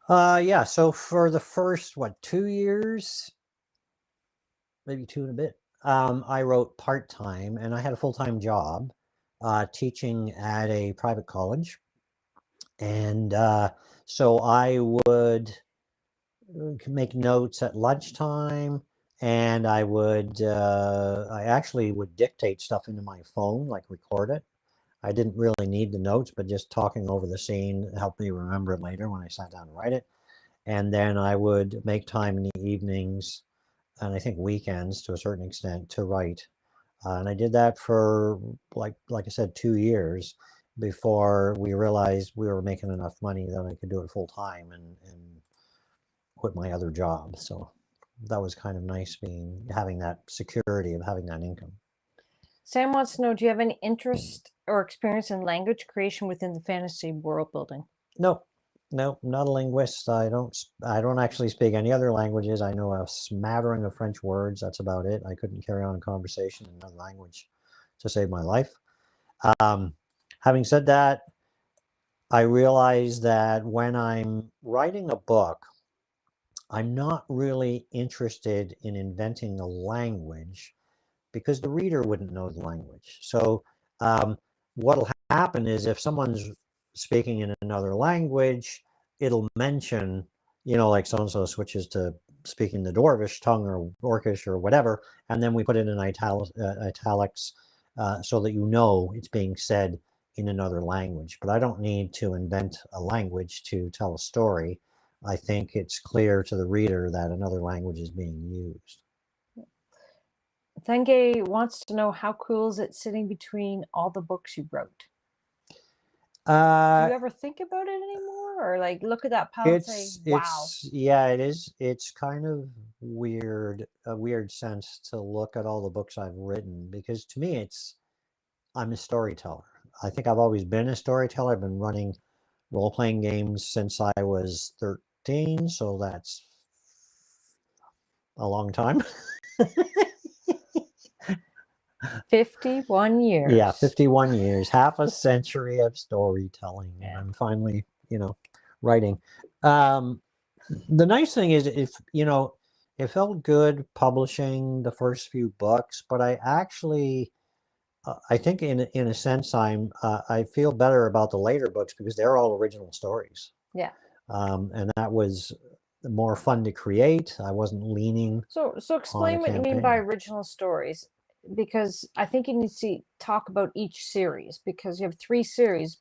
Yeah, so for the first, 2 years, maybe 2 and a bit, I wrote part-time, and I had a full-time job teaching at a private college. And so I would make notes at lunchtime, and I actually would dictate stuff into my phone, like record it. I didn't really need the notes, but just talking over the scene helped me remember it later when I sat down to write it. And then I would make time in the evenings, and I think weekends to a certain extent, to write. And I did that for, like I said, 2 years before we realized we were making enough money that I could do it full time and quit my other job. So that was kind of nice, having that security of having that income. Sam wants to know, do you have any interest or experience in language creation within the fantasy world building? No, No, not a linguist. I don't actually speak any other languages. I know a smattering of French words. That's about it. I couldn't carry on a conversation in another language to save my life. Um, Having said that, I realize that when I'm writing a book, I'm not really interested in inventing a language because the reader wouldn't know the language. So what'll happen is if someone's speaking in another language, it'll mention, like so-and-so switches to speaking the Dwarvish tongue or Orcish or whatever, and then we put it in italics so that it's being said in another language. But I don't need to invent a language to tell a story. I think it's clear to the reader that another language is being used. Thenge wants to know, how cool is it sitting between all the books you wrote? Do you ever think about it anymore, or like look at that pile and say, "Wow"? It is. It's kind of weird, a weird sense to look at all the books I've written, because to me, I'm a storyteller. I think I've always been a storyteller. I've been running role-playing games since I was 13, so that's a long time. 51 years. Yeah, 51 years, half a century of storytelling, and I'm finally, writing. The nice thing is, it felt good publishing the first few books, but I actually, I think in a sense, I feel better about the later books because they're all original stories. Yeah. And that was more fun to create. I wasn't leaning. So explain what you mean by original stories, because I think you need to talk about each series, because you have 3 series,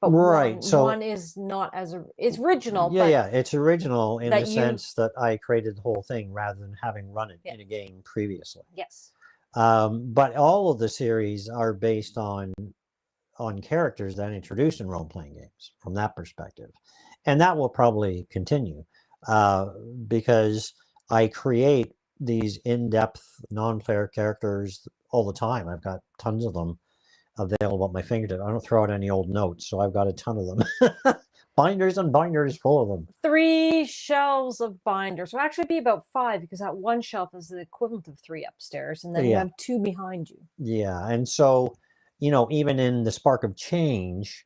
but right. one is not it's original. Yeah, it's original in the sense that I created the whole thing rather than having run it in a game previously. Yes. But all of the series are based on characters that I introduced in role-playing games from that perspective, and that will probably continue because I create these in-depth non-player characters all the time. I've got tons of them available at my fingertips. I don't throw out any old notes, so I've got a ton of them. Binders and binders full of them. 3 shelves of binders. Well, actually, it'd be about 5, because that one shelf is the equivalent of 3 upstairs, and then you have 2 behind you. Yeah, and so, even in the Spark of Change,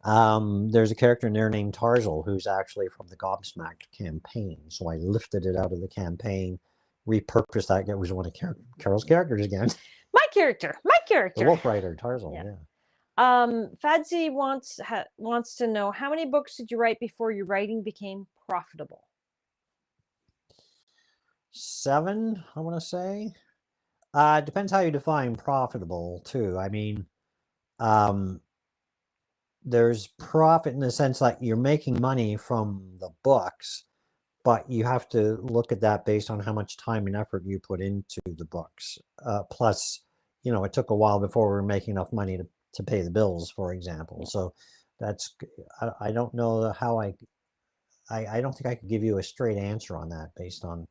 there's a character in there named Tarzal who's actually from the Gobsmacked campaign. So I lifted it out of the campaign, repurposed that. It was one of Carol's characters again. My character. The Wolf Rider, Tarzal. Yeah. Fadzi wants to know, how many books did you write before your writing became profitable? 7, I want to say. It depends how you define profitable too. I mean, there's profit in the sense like you're making money from the books, but you have to look at that based on how much time and effort you put into the books. Plus, it took a while before we were making enough money to pay the bills, for example. So that's, I don't know how I don't think I could give you a straight answer on that based on,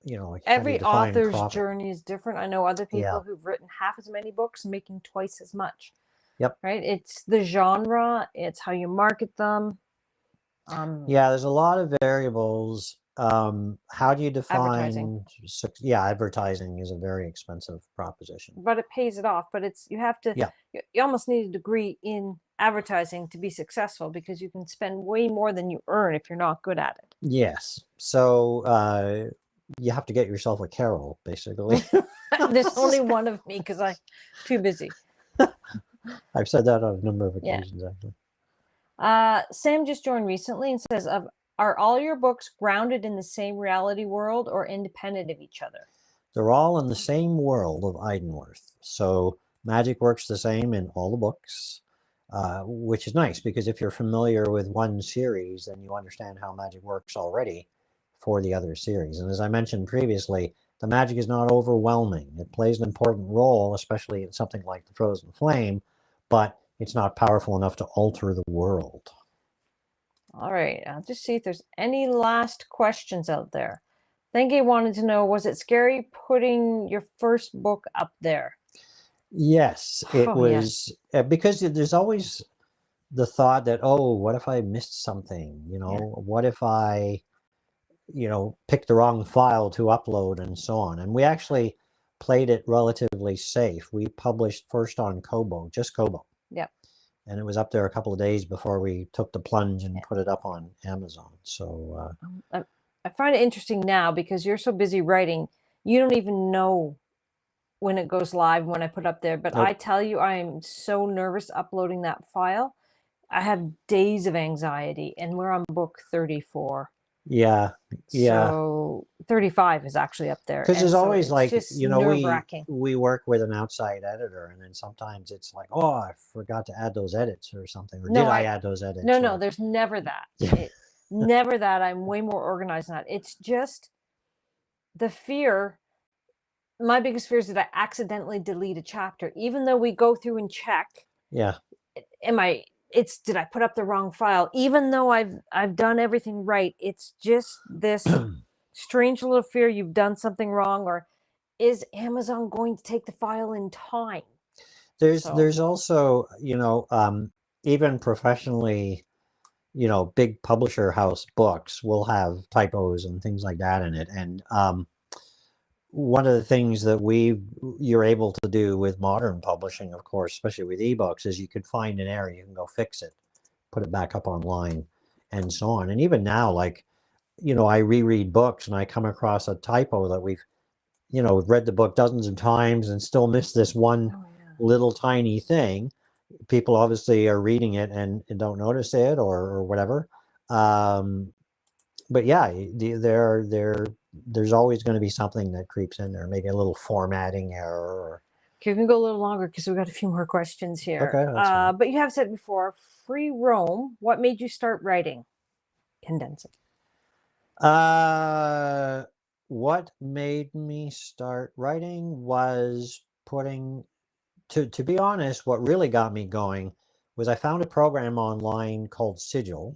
like every author's journey is different. I know other people who've written half as many books making twice as much. Yep. Right. It's the genre. It's how you market them. Yeah, there's a lot of variables. How do you define advertising? Yeah, advertising is a very expensive proposition. But it pays it off. But you have to, you almost need a degree in advertising to be successful, because you can spend way more than you earn if you're not good at it. Yes. So you have to get yourself a Carol, basically. There's only one of me because I'm too busy. I've said that on a number of occasions, actually. Sam just joined recently and says, are all your books grounded in the same reality world or independent of each other? They're all in the same world of Eiddenwerthe. So magic works the same in all the books, which is nice, because if you're familiar with one series, then you understand how magic works already for the other series. And as I mentioned previously, the magic is not overwhelming. It plays an important role, especially in something like the Frozen Flame, but it's not powerful enough to alter the world. All right, I'll just see if there's any last questions out there. Thenge wanted to know, was it scary putting your first book up there? Yes, it was, because there's always the thought that, oh, what if I missed something? You know, what if I, picked the wrong file to upload and so on. And we actually played it relatively safe. We published first on Kobo, just Kobo. Yep. And it was up there a couple of days before we took the plunge and put it up on Amazon. So I find it interesting now because you're so busy writing, you don't even know when it goes live, when I put up there. But Nope. I tell you, I am so nervous uploading that file. I have days of anxiety, and we're on book 34. yeah. So 35 is actually up there. Because and there's so always it's like, just nerve-wracking. we work with an outside editor, and then sometimes it's like, oh, I forgot to add those edits or something. Or did I add those edits? No, there's never that. Never that. I'm way more organized than that. It's just the fear. My biggest fear is that I accidentally delete a chapter, even though we go through and check. Yeah. Did I put up the wrong file? Even though I've done everything right, it's just this strange little fear you've done something wrong, or is Amazon going to take the file in time? There's also, even professionally, big publisher house books will have typos and things like that in it. And one of the things that you're able to do with modern publishing, of course, especially with ebooks, is you could find an error, you can go fix it, put it back up online, and so on. And even now, like, I reread books and I come across a typo that we've read the book dozens of times and still miss this one little tiny thing. People obviously are reading it and don't notice it or whatever. But yeah, there's always going to be something that creeps in there, maybe a little formatting error. Okay, we can go a little longer because we've got a few more questions here. Okay, that's fine. But you have said before, free roam. What made you start writing? Condense it. What made me start writing was to be honest, what really got me going was I found a program online called Sigil,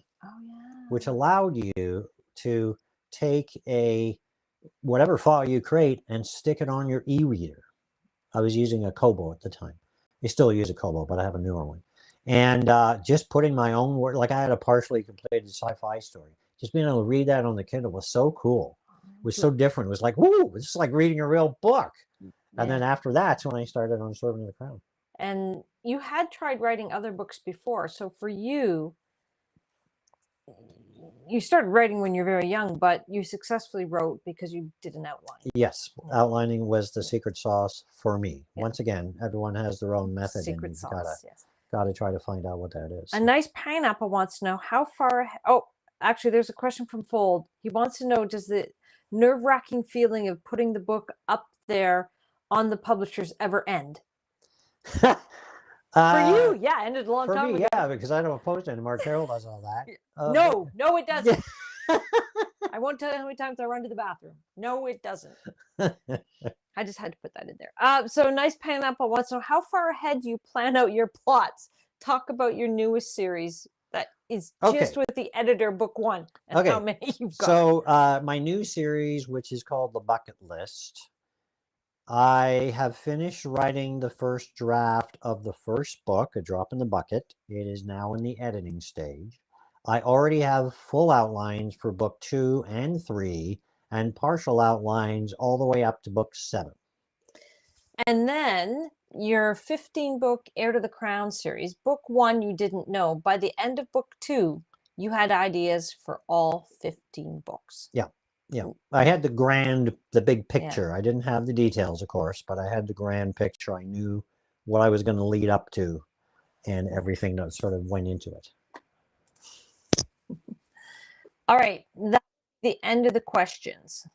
which allowed you to take whatever file you create and stick it on your e-reader. I was using a Kobo at the time. I still use a Kobo, but I have a newer one. And just putting my own word, like I had a partially completed sci-fi story. Just being able to read that on the Kindle was so cool. It was so different. It was like, woo, it's just like reading a real book. And then after that's when I started on Servant of the Crown. And you had tried writing other books before. So for you, you started writing when you're very young, but you successfully wrote because you did an outline. Yes. Outlining was the secret sauce for me. Once again, everyone has their own method. Secret sauce, Gotta try to find out what that is. A Nice Pineapple wants to know how far ahead. Oh, actually, there's a question from Fold. He wants to know, does the nerve-wracking feeling of putting the book up there on the publishers ever end? For you, yeah, ended a long time ago. Yeah, because I don't post anymore. Carol does all that. No, it doesn't. I won't tell you how many times I run to the bathroom. No, it doesn't. I just had to put that in there. So Nice Pineapple wants to know, how far ahead do you plan out your plots? Talk about your newest series that is just with the editor, book 1, and how many you've got. So my new series, which is called The Bucket List, I have finished writing the first draft of the first book, A Drop in the Bucket. It is now in the editing stage. I already have full outlines for book 2 and 3 and partial outlines all the way up to book 7. And then your 15-book Heir to the Crown series, book 1 you didn't know. By the end of book 2, you had ideas for all 15 books. Yeah. I had the big picture. I didn't have the details, of course, but I had the grand picture. I knew what I was going to lead up to and everything that sort of went into it. All right. That's the end of the questions.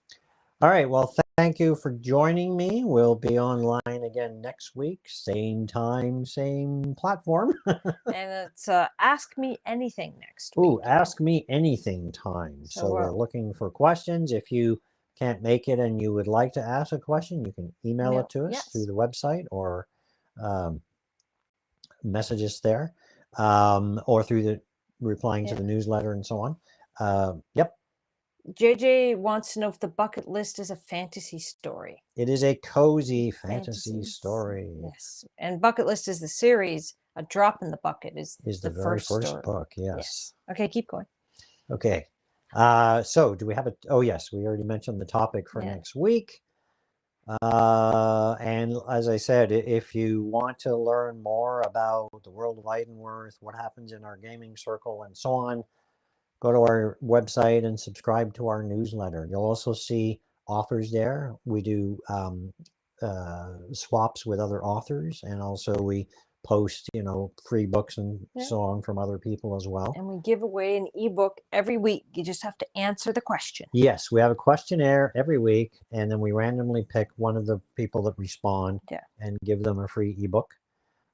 All right. Well, thank you for joining me. We'll be online again next week. Same time, same platform. And it's Ask Me Anything next week. Ooh, Ask Me Anything time. So we're looking for questions. If you can't make it and you would like to ask a question, you can email it to us through the website or message us there or through the replying to the newsletter and so on. JJ wants to know if The Bucket List is a fantasy story. It is a cozy fantasy story. Yes. And Bucket List is the series. a drop in the bucket is the very first first story. book. Yes. Okay, keep going. Okay. So do we have oh yes, we already mentioned the topic for next week. And as I said, if you want to learn more about the world of Eiddenwerthe, what happens in our gaming circle and so on, go to our website and subscribe to our newsletter. You'll also see authors there. We do swaps with other authors, and also we post, free books and so on from other people as well. And we give away an ebook every week. You just have to answer the question. Yes, we have a questionnaire every week, and then we randomly pick one of the people that respond and give them a free ebook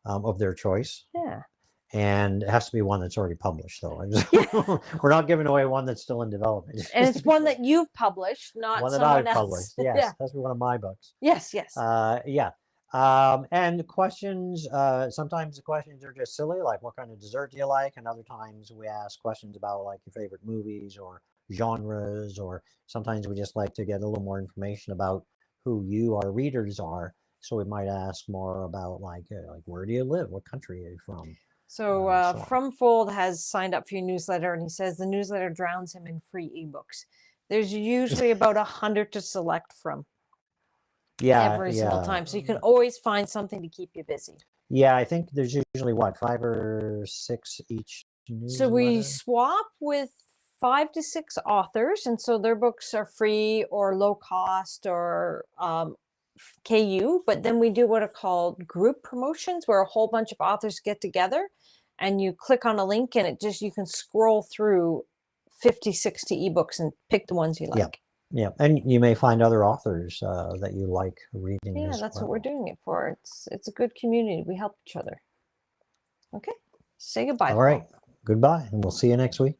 of their choice. Yeah. And it has to be one that's already published, though. We're not giving away one that's still in development. And it's one that you've published, not one that someone I've else. published. Yes, that's one of my books. Yes, yes. And questions, sometimes the questions are just silly, like what kind of dessert do you like? And other times we ask questions about like your favorite movies or genres, or sometimes we just like to get a little more information about who you, our readers, are. So we might ask more about like where do you live? What country are you from? So From Fold has signed up for your newsletter, and he says the newsletter drowns him in free ebooks. There's usually about 100 to select from. Every single time. So you can always find something to keep you busy. Yeah, I think there's usually 5 or 6 each newsletter. So we swap with 5 to 6 authors, and so their books are free or low cost or KU, but then we do what are called group promotions, where a whole bunch of authors get together and you click on a link and you can scroll through 50, 60 ebooks and pick the ones you like. Yeah, and you may find other authors that you like reading. Yeah, that's what we're doing it for. It's a good community. We help each other. Okay, say goodbye. All right, goodbye, and we'll see you next week.